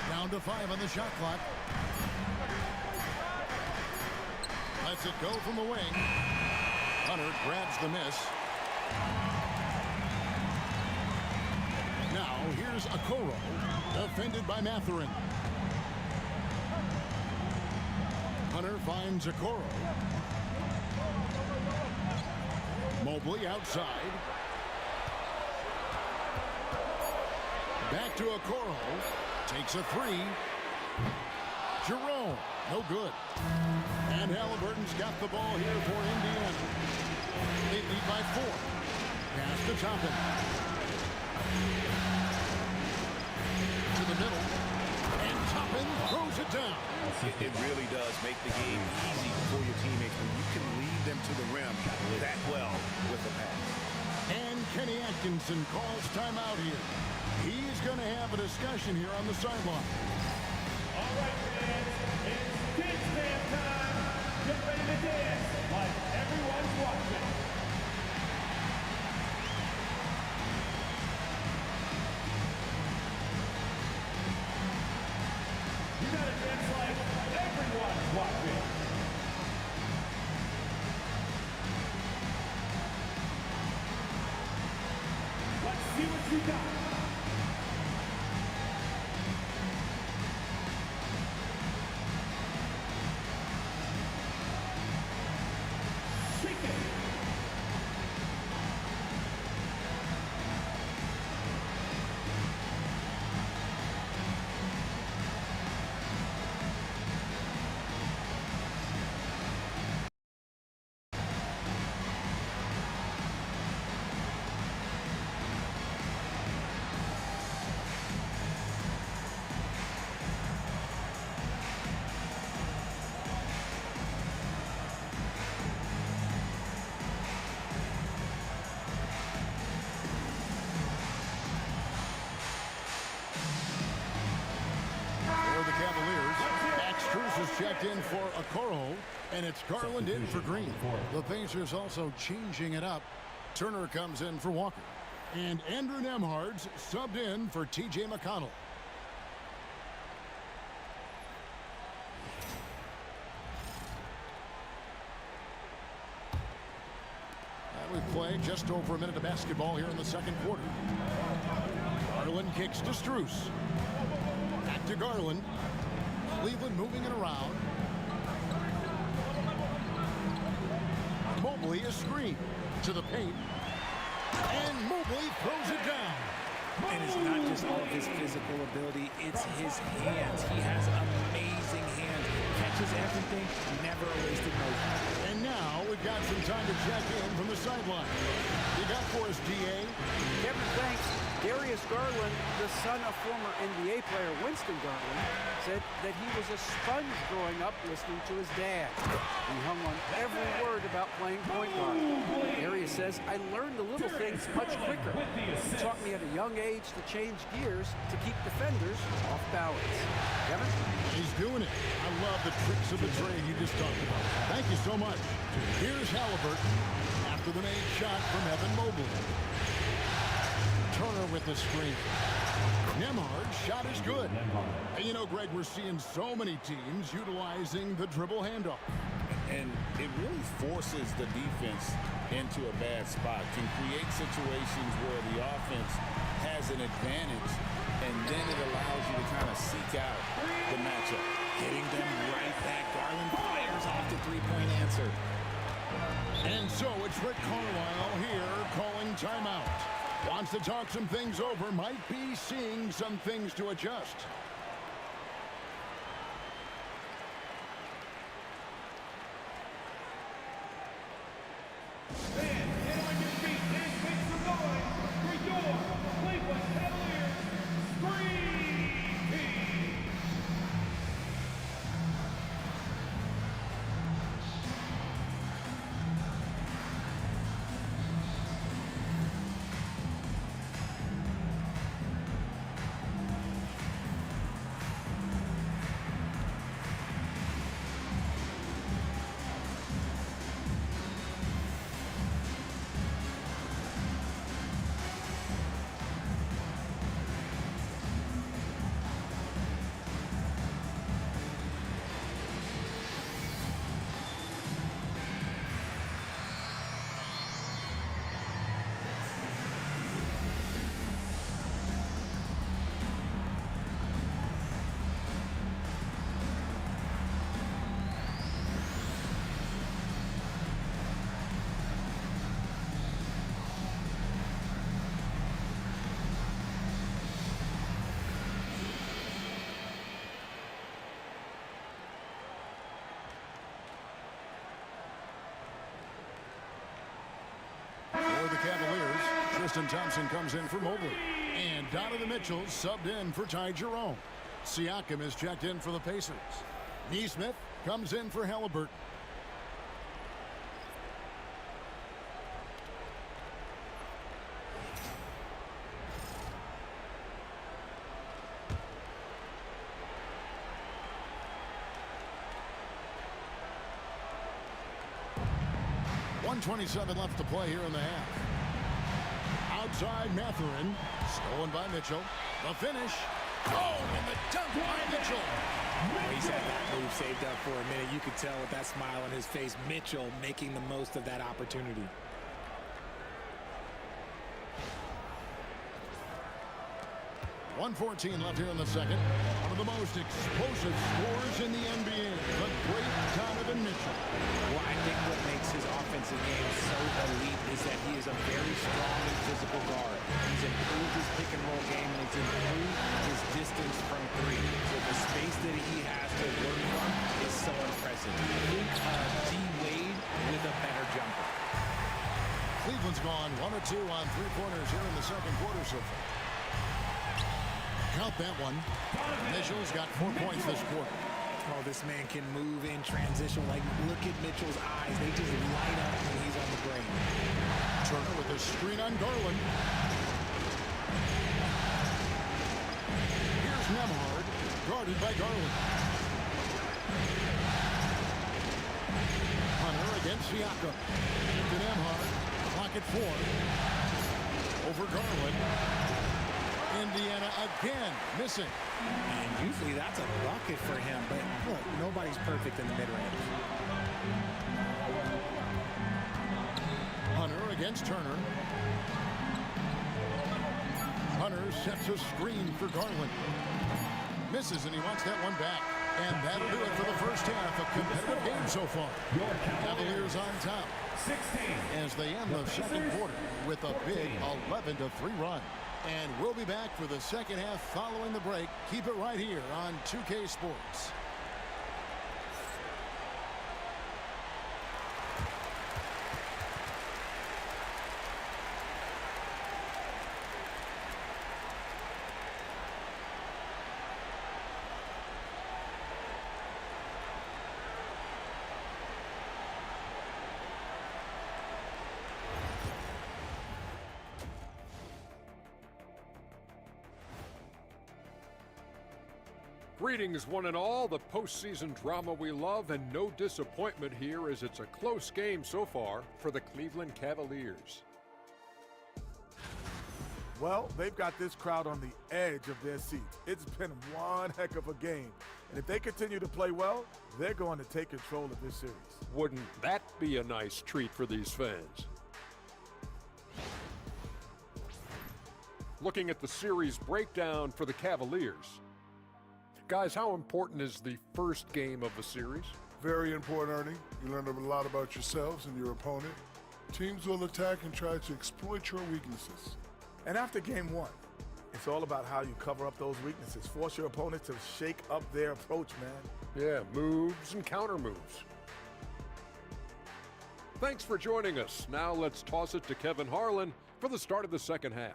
Down to 5 on the shot clock. Lets it go from the wing. Hunter grabs the miss. Now here's Okoro. Defended by Mathurin. Hunter finds Okoro. Mobley outside. Back to Okoro. Takes a 3. Jerome. No good. And Haliburton's got the ball here for Indiana. They lead by 4. Pass to Toppin. To the middle. And Toppin throws it down. It really does make the game easy for your teammates when you can lead them to the rim that well with a pass. And Kenny Atkinson calls timeout here. He's going to have a discussion here on the sideline. All right, fans, it's dance dance time. Get ready to dance like everyone's watching. You gotta dance like everyone's watching. Let's see what you got. Checked in for Okoro, and it's Garland in for Green. The Pacers also changing it up. Turner comes in for Walker. And Andrew Nembhard's subbed in for T.J. McConnell. We've played just over a minute of basketball here in the second quarter. Garland kicks to Strus. Back to Garland. Cleveland moving it around. Mobley a screen to the paint. And Mobley throws it down. And it's not just all of his physical ability, it's his hands. He has amazing hands. Catches everything, never a wasted motion. And now we've got some time to check in from the sideline. You got for us, D.A.? Kevin, thanks. Darius Garland, the son of former NBA player Winston Garland, said that he was a sponge growing up listening to his dad. He hung on every word about playing point guard. Darius says, I learned the little things much quicker. He taught me at a young age to change gears to keep defenders off balance. Kevin? He's doing it. I love the tricks of the trade you just talked about. Thank you so much. Here's Haliburton after the made shot from Evan Mobley. Turner with the screen. Nembhard's shot is good. And you know, Greg, we're seeing so many teams utilizing the dribble handoff. And it really forces the defense into a bad spot. Can create situations where the offense has an advantage, and then it allows you to kind of seek out the matchup. Hitting them right back. Garland fires off the three-point answer. And so it's Rick Carlisle here calling timeout. Wants to talk some things over, might be seeing some things to adjust. Fans, get on your feet and make some noise for your Cleveland Cavaliers Scream Team. For the Cavaliers, Tristan Thompson comes in for Mobley. And Donovan Mitchell subbed in for Ty Jerome. Siakam is checked in for the Pacers. Neesmith comes in for Haliburton. .127 left to play here in the half. Outside Mathurin, stolen by Mitchell. The finish. Oh, and the dunk by Mitchell. He's had that move saved up for a minute. You could tell with that smile on his face, Mitchell making the most of that opportunity. .114 left here in the second. One of the most explosive scorers in the NBA, the great Donovan Mitchell. Well, I think what makes his offensive game so elite is that he is a very strong and physical guard. He's improved his pick and roll game, and he's improved his distance from three. So the space that he has to work from is so impressive. Think D. Wade with a better jumper. Cleveland's gone 1 of 2 on three-pointers here in the second quarter so far. Count that one. Mitchell's got 4 points this quarter. Oh, this man can move in transition. Like, look at Mitchell's eyes. They just light up when he's on the break. Turner with a screen on Garland. Here's Nembhard, guarded by Garland. Hunter against Siakam. To Nembhard. Clock at 4. Over Garland. Indiana again missing. And usually that's a bucket for him, but look, nobody's perfect in the mid-range. Hunter against Turner. Hunter sets a screen for Garland. Misses, and he wants that one back. And that'll do it for the first half. A competitive game so far. Cavaliers on top 16 as they end the second quarter with a big 11-3 run. And we'll be back for the second half following the break. Keep it right here on 2K Sports. Greetings, one and all. The postseason drama we love, and no disappointment here as it's a close game so far for the Cleveland Cavaliers. Well, they've got this crowd on the edge of their seats. It's been one heck of a game. And if they continue to play well, they're going to take control of this series. Wouldn't that be a nice treat for these fans? Looking at the series breakdown for the Cavaliers. Guys, how important is the first game of a series? Very important, Ernie. You learn a lot about yourselves and your opponent. Teams will attack and try to exploit your weaknesses. And after game one, it's all about how you cover up those weaknesses. Force your opponent to shake up their approach, man. Yeah, moves and counter moves. Thanks for joining us. Now let's toss it to Kevin Harlan for the start of the second half.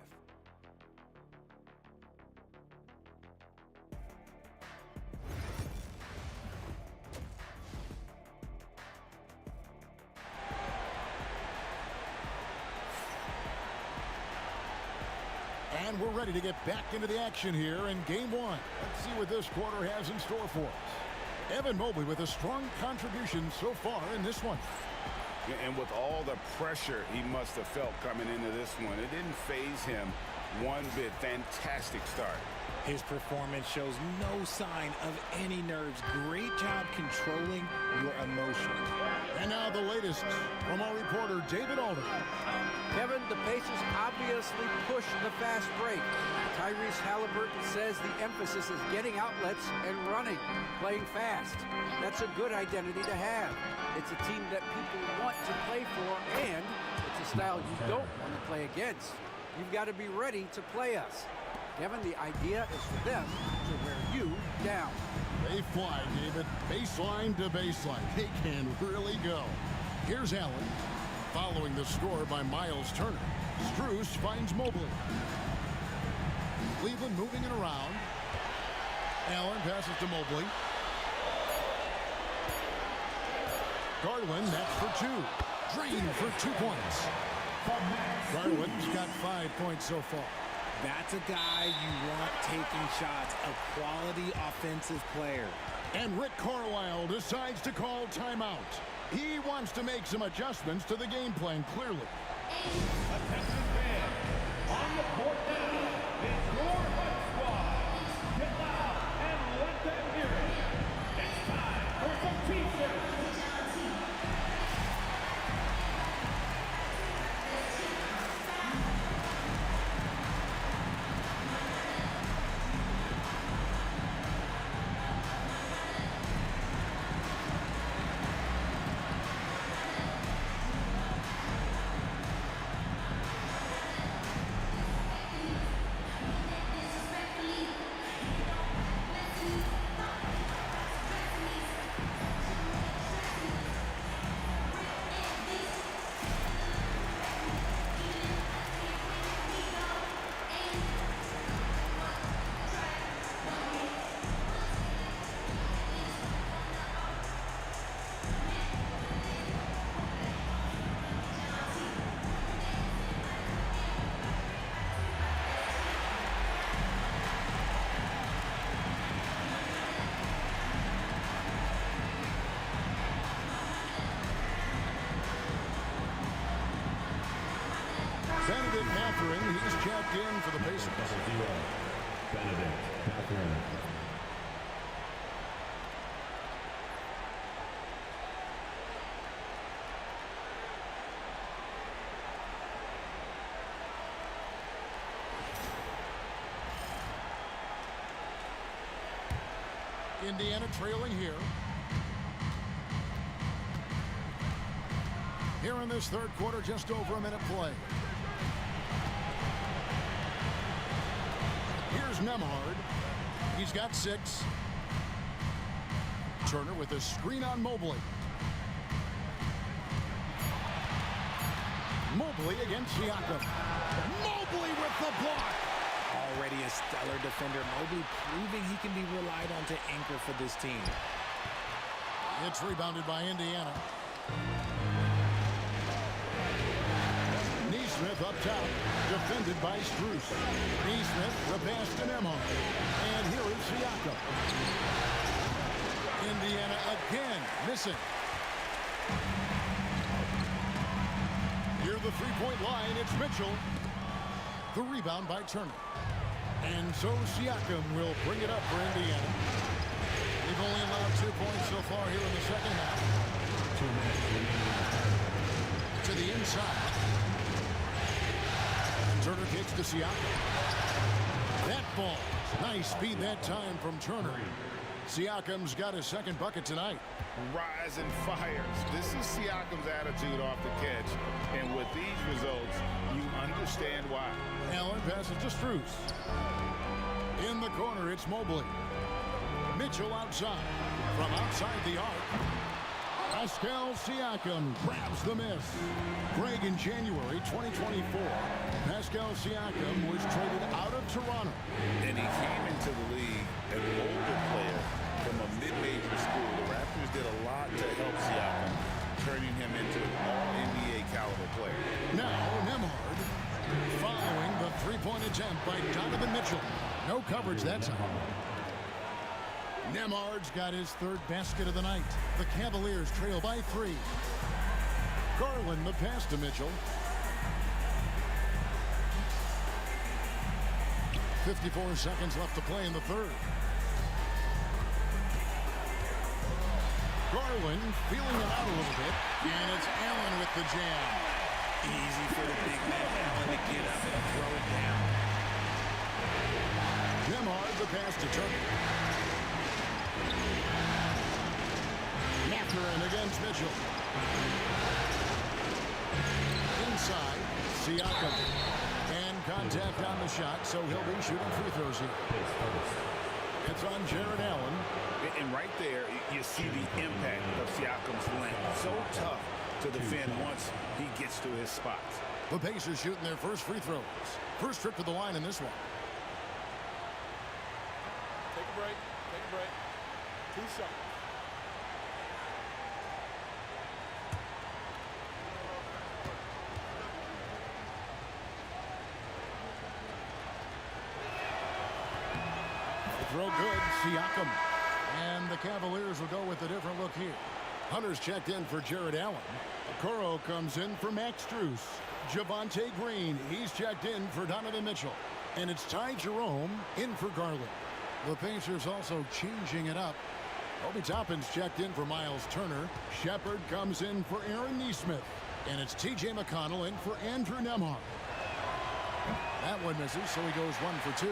And we're ready to get back into the action here in game one. Let's see what this quarter has in store for us. Evan Mobley with a strong contribution so far in this one. And with all the pressure he must have felt coming into this one, it didn't faze him one bit. Fantastic start. His performance shows no sign of any nerves. Great job controlling your emotions. And now the latest from our reporter, David Alder. Kevin, the Pacers obviously push the fast break. Tyrese Haliburton says the emphasis is getting outlets and running, playing fast. That's a good identity to have. It's a team that people want to play for, and it's a style you don't want to play against. You've got to be ready to play us. Kevin, the idea is for them to wear you down. They fly, David. Baseline to baseline. They can really go. Here's Allen. Following the score by Myles Turner. Strus finds Mobley. Cleveland moving it around. Allen passes to Mobley. Garland, that's for two. Drain for 2 points. Garland's got 5 points so far. That's a guy you want taking shots, a quality offensive player. And Rick Carlisle decides to call timeout. He wants to make some adjustments to the game plan, clearly. Attention fans, on the court now is your Hut Squad. Get loud and let them hear it. It's time for some T-shirts. Benedict Mathurin, he's checked in for the Pacers. Benedict Mathurin. Indiana trailing here. Here in this third quarter, just over a minute play. Here's Nembhard. He's got 6. Turner with a screen on Mobley. Mobley against Siakam. Mobley with the block. Already a stellar defender. Mobley proving he can be relied on to anchor for this team. It's rebounded by Indiana. Nesmith up top, defended by Strus. Nesmith, the pass to Nembhard. And here is Siakam. Indiana again missing. Near the three-point line, it's Mitchell. The rebound by Turner. And so Siakam will bring it up for Indiana. They've only allowed 2 points so far here in the second half. To the inside. Turner kicks to Siakam. That ball. Nice speed that time from Turner. Siakam's got his second bucket tonight. Rise and fires. This is Siakam's attitude off the catch. And with these results, you understand why. Allen passes to Strus. In the corner, it's Mobley. Mitchell outside. From outside the arc. Pascal Siakam grabs the miss. Greg, in January 2024, Pascal Siakam was traded out of Toronto. And he came into the league an older player from a mid-major school. The Raptors did a lot to help Siakam, turning him into an all-NBA caliber player. Now, Nembhard following the three-point attempt by Donovan Mitchell. No coverage that time. Nembhard's got his third basket of the night. The Cavaliers trail by 3. Garland the pass to Mitchell. 54 seconds left to play in the third. Garland feeling it out a little bit. And it's Allen with the jam. Easy for the big man Allen to get up and throw it down. Nembhard the pass to Turner. Mathurin against Mitchell. Inside, Siakam. And contact on the shot, so he'll be shooting free throws here. It's on Jared Allen. And right there, you see the impact of Siakam's length. So tough to defend once he gets to his spots. The Pacers shooting their first free throws. First trip to the line in this one. Take a break. Take a break. 2 shots. Throw good, Siakam. And the Cavaliers will go with a different look here. Hunter's checked in for Jared Allen. Okoro comes in for Max Strus. Javonte Green, he's checked in for Donovan Mitchell. And it's Ty Jerome in for Garland. The Pacers also changing it up. Obi Toppin's checked in for Myles Turner. Shepard comes in for Aaron Nesmith. And it's T.J. McConnell in for Andrew Nembhard. That one misses, so he goes 1 for 2.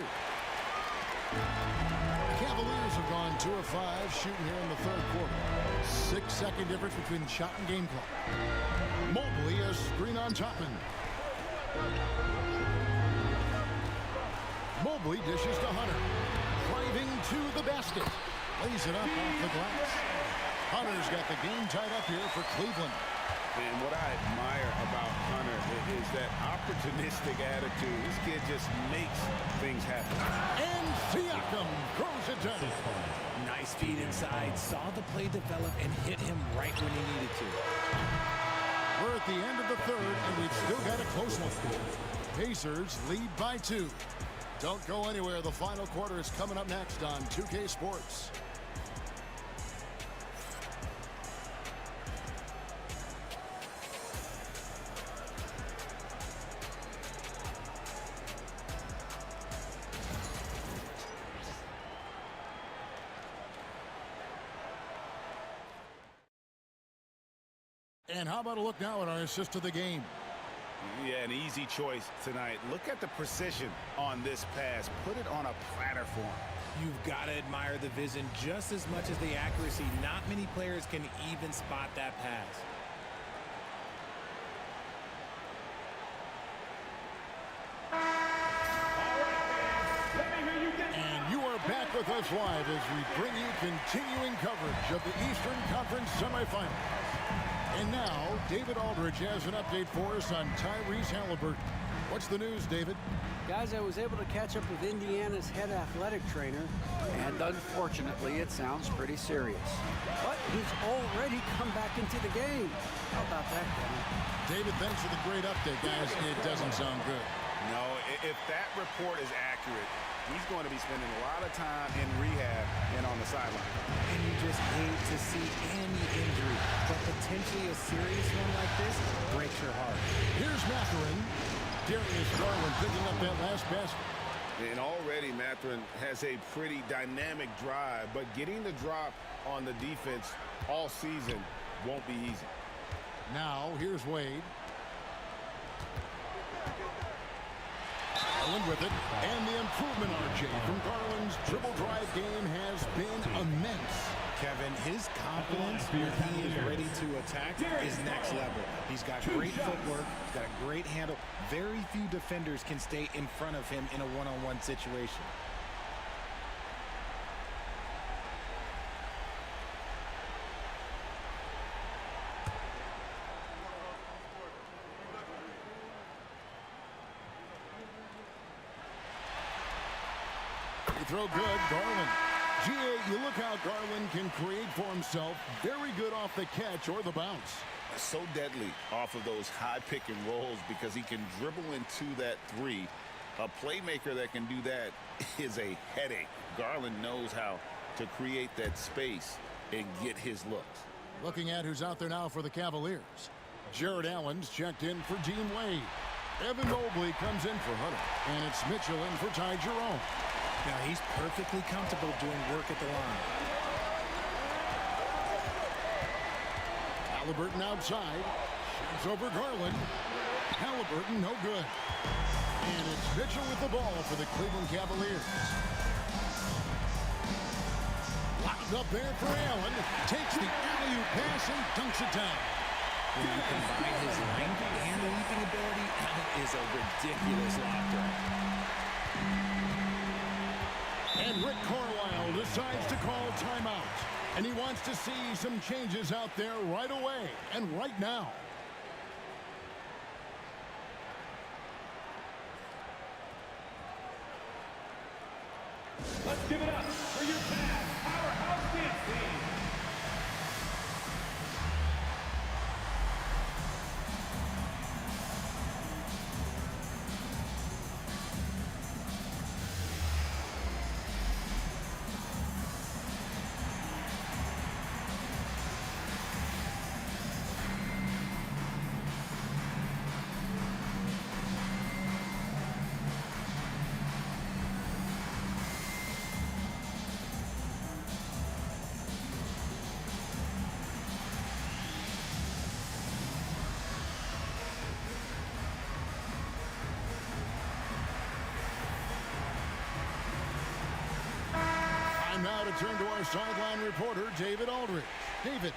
The Cavaliers have gone 2 of 5 shooting here in the third quarter. 6-second difference between the shot and game clock. Mobley a screen on Toppin. Mobley dishes to Hunter. Driving to the basket. Lays it up off the glass. Hunter's got the game tied up here for Cleveland. And what I admire about Hunter is that opportunistic attitude. This kid just makes things happen. And Siakam throws it down. Nice feed inside. Saw the play develop and hit him right when he needed to. We're at the end of the third, and we've still got a close one. Pacers lead by 2. Don't go anywhere. The final quarter is coming up next on 2K Sports. And how about a look now at our assist of the game? Yeah, an easy choice tonight. Look at the precision on this pass. Put it on a platter for him. You've got to admire the vision just as much as the accuracy. Not many players can even spot that pass. And you are back with us live as we bring you continuing coverage of the Eastern Conference semifinals. And now, David Aldridge has an update for us on Tyrese Haliburton. What's the news, David? Guys, I was able to catch up with Indiana's head athletic trainer, and unfortunately, it sounds pretty serious. But he's already come back into the game. How about that, Kevin? David, thanks for the great update, guys. It doesn't sound good. No, if that report is accurate, he's going to be spending a lot of time in rehab and on the sideline. And you just hate to see any injury, but potentially a serious one like this breaks your heart. Here's Mathurin. Darius Garland picking up that last basket. And already Mathurin has a pretty dynamic drive, but getting the drop on the defense all season won't be easy. Now, here's Wade. Garland with it, and the improvement, RJ, from Garland's dribble drive game has been immense. Kevin, his confidence when he is ready to attack is next level. He's got great footwork, he's got a great handle. Very few defenders can stay in front of him in a one-on-one situation. throw good. Garland. G.A., you look how Garland can create for himself. Very good off the catch or the bounce. So deadly off of those high pick and rolls because he can dribble into that three. A playmaker that can do that is a headache. Garland knows how to create that space and get his looks. Looking at who's out there now for the Cavaliers. Jared Allen's checked in for Dean Wade. Evan Mobley comes in for Hunter. And it's Mitchell in for Ty Jerome. Now he's perfectly comfortable doing work at the line. Haliburton outside. Shoots over Garland. Haliburton no good. And it's Mitchell with the ball for the Cleveland Cavaliers. Locked up there for Allen. Takes the alley-oop pass and dunks it down. When you combine his length and leaping ability, that is a ridiculous lockdown. And Rick Carlisle decides to call timeout. And he wants to see some changes out there right away and right now. Let's give it up for your Cavs powerhouse dance team. Now to turn to our sideline reporter, David Aldridge. David.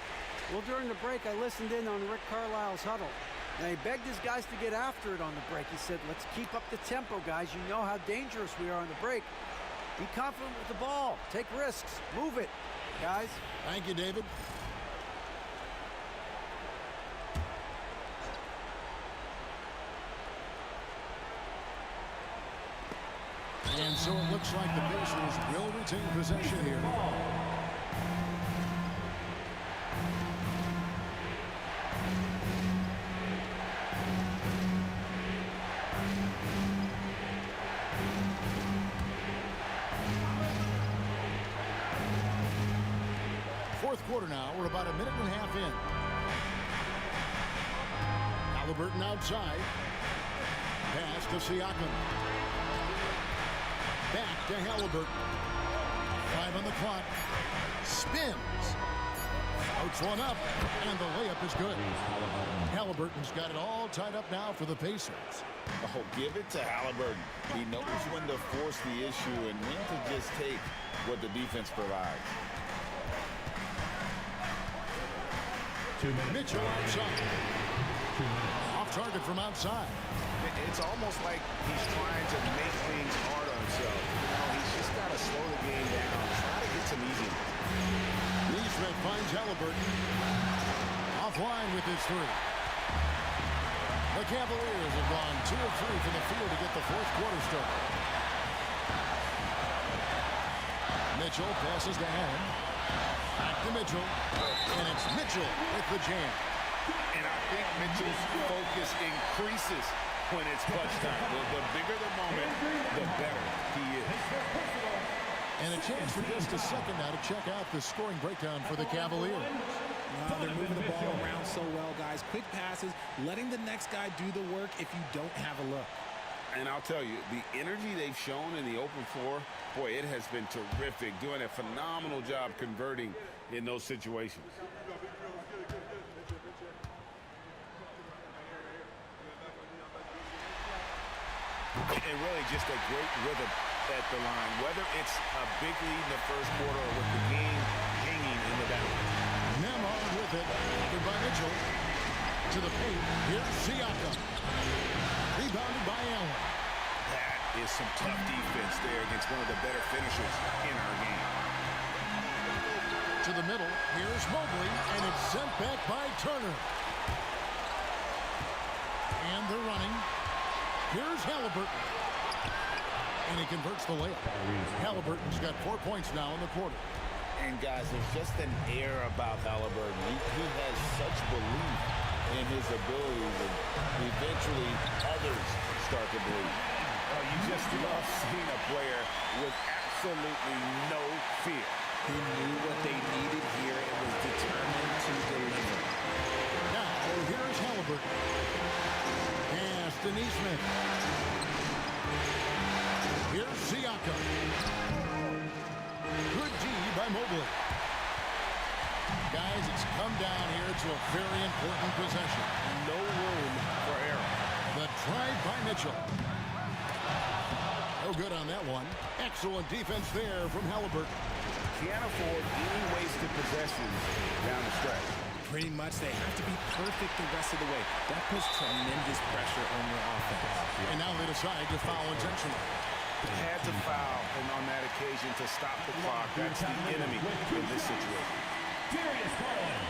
Well, during the break, I listened in on Rick Carlisle's huddle. And he begged his guys to get after it on the break. He said, let's keep up the tempo, guys. You know how dangerous we are on the break. Be confident with the ball. Take risks. Move it, guys. Thank you, David. And so it looks like the Pacers will retain possession here. Fourth quarter now. We're about a minute and a half in. Haliburton outside. Pass to Siakam. Back to Haliburton. 5 on the clock. Spins. Floats one up, and the layup is good. Haliburton's got it all tied up now for the Pacers. Oh, give it to Haliburton. He knows when to force the issue and when to just take what the defense provides. Mitchell outside. Off target from outside. It's almost like he's trying to make things hard on himself. You know, he's just got to slow the game down. Try to get some easy. Neesmith finds Haliburton. Offline with his three. The Cavaliers have gone 2 of 3 from the field to get the fourth quarter started. Mitchell passes to Allen. Back to Mitchell. And it's Mitchell with the jam. And I think Mitchell's focus increases when it's clutch time. The bigger the moment, the better he is. And a chance for just a second now to check out the scoring breakdown for the Cavaliers. They're moving the ball around so well, guys. Quick passes, letting the next guy do the work if you don't have a look. And I'll tell you, the energy they've shown in the open floor, boy, it has been terrific. Doing a phenomenal job converting in those situations. And really just a great rhythm at the line, whether it's a big lead in the first quarter or with the game hanging in the balance. Nemhard with it. Covered by Mitchell. To the paint. Here's Siakam. Rebounded by Allen. That is some tough defense there against one of the better finishers in our game. To the middle. Here's Mobley. And it's sent back by Turner. And they're running. Here's Haliburton. And he converts the layup. Haliburton's got 4 points now in the quarter. And guys, there's just an air about Haliburton. He has such belief in his abilities, and eventually others start to believe. You just love seeing a player with absolutely no fear. He knew what they needed here and was determined to deliver. Now, here's Haliburton. Pass to Neesmith. Here's Siakam. Good D by Mobley. Guys, it's come down here to a very important possession. No room for error. The drive by Mitchell. No good on that one. Excellent defense there from Haliburton. Can't afford any wasted possessions down the stretch. Pretty much they have to be perfect the rest of the way. That puts tremendous pressure on your offense. And now they decide to foul intentionally. Had to foul on that occasion to stop the clock. That's the enemy in this situation. Darius Garland.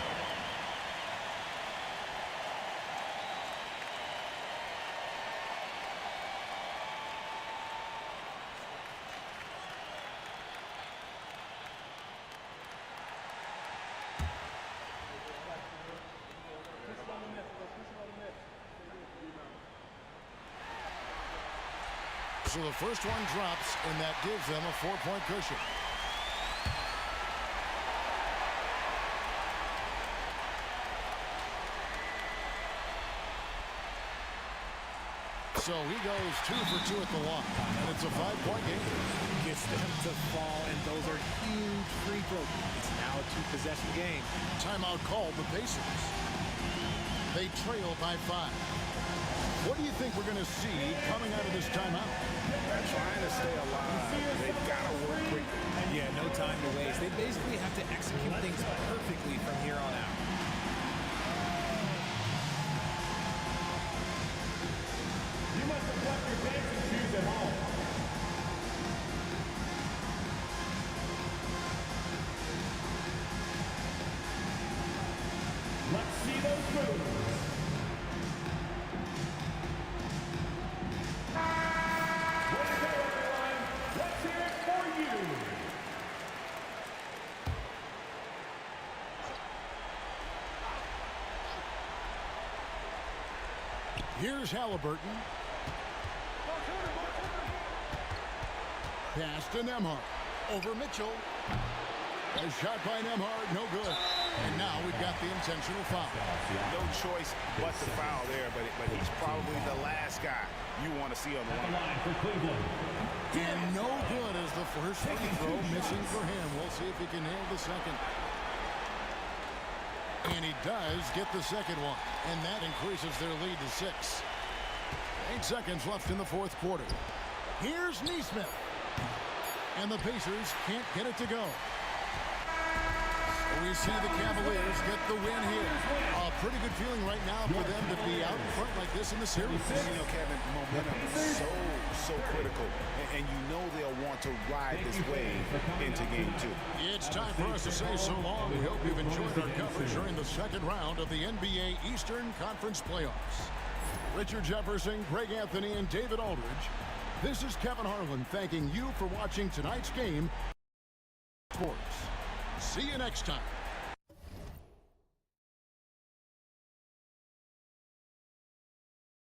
So the first one drops, and that gives them a 4-point cushion. So he goes 2 for 2 at the line, and it's a 5-point game. Gets them to fall, and those are huge free throws. It's now a 2-possession game. Timeout called the Pacers. They trail by 5. What do you think we're going to see coming out of this timeout? They're trying to stay alive. They've got to work quickly. Yeah, no time to waste. They basically have to execute things perfectly from here on out. You must have left your dancing shoes at home. Let's see those moves. Here's Haliburton. Pass to Nembhard. Over Mitchell. A shot by Nembhard, no good. And now we've got the intentional foul. No choice but to foul there, but he's probably the last guy you want to see on the line. For Cleveland. And no good as the first free throw missing for him. We'll see if he can nail the second. And he does get the second one. And that increases their lead to 6. 8 seconds left in the fourth quarter. Here's Neesmith. And the Pacers can't get it to go. We see the Cavaliers get the win here. A pretty good feeling right now for them to be out in front like this in the series. You know, Kevin, momentum is so critical. And you know they'll want to ride this wave into game 2. It's time for us to say so long. We hope you've enjoyed our coverage during the second round of the NBA Eastern Conference Playoffs. Richard Jefferson, Greg Anthony, and David Aldridge. This is Kevin Harlan thanking you for watching tonight's game. Sports. See you next time.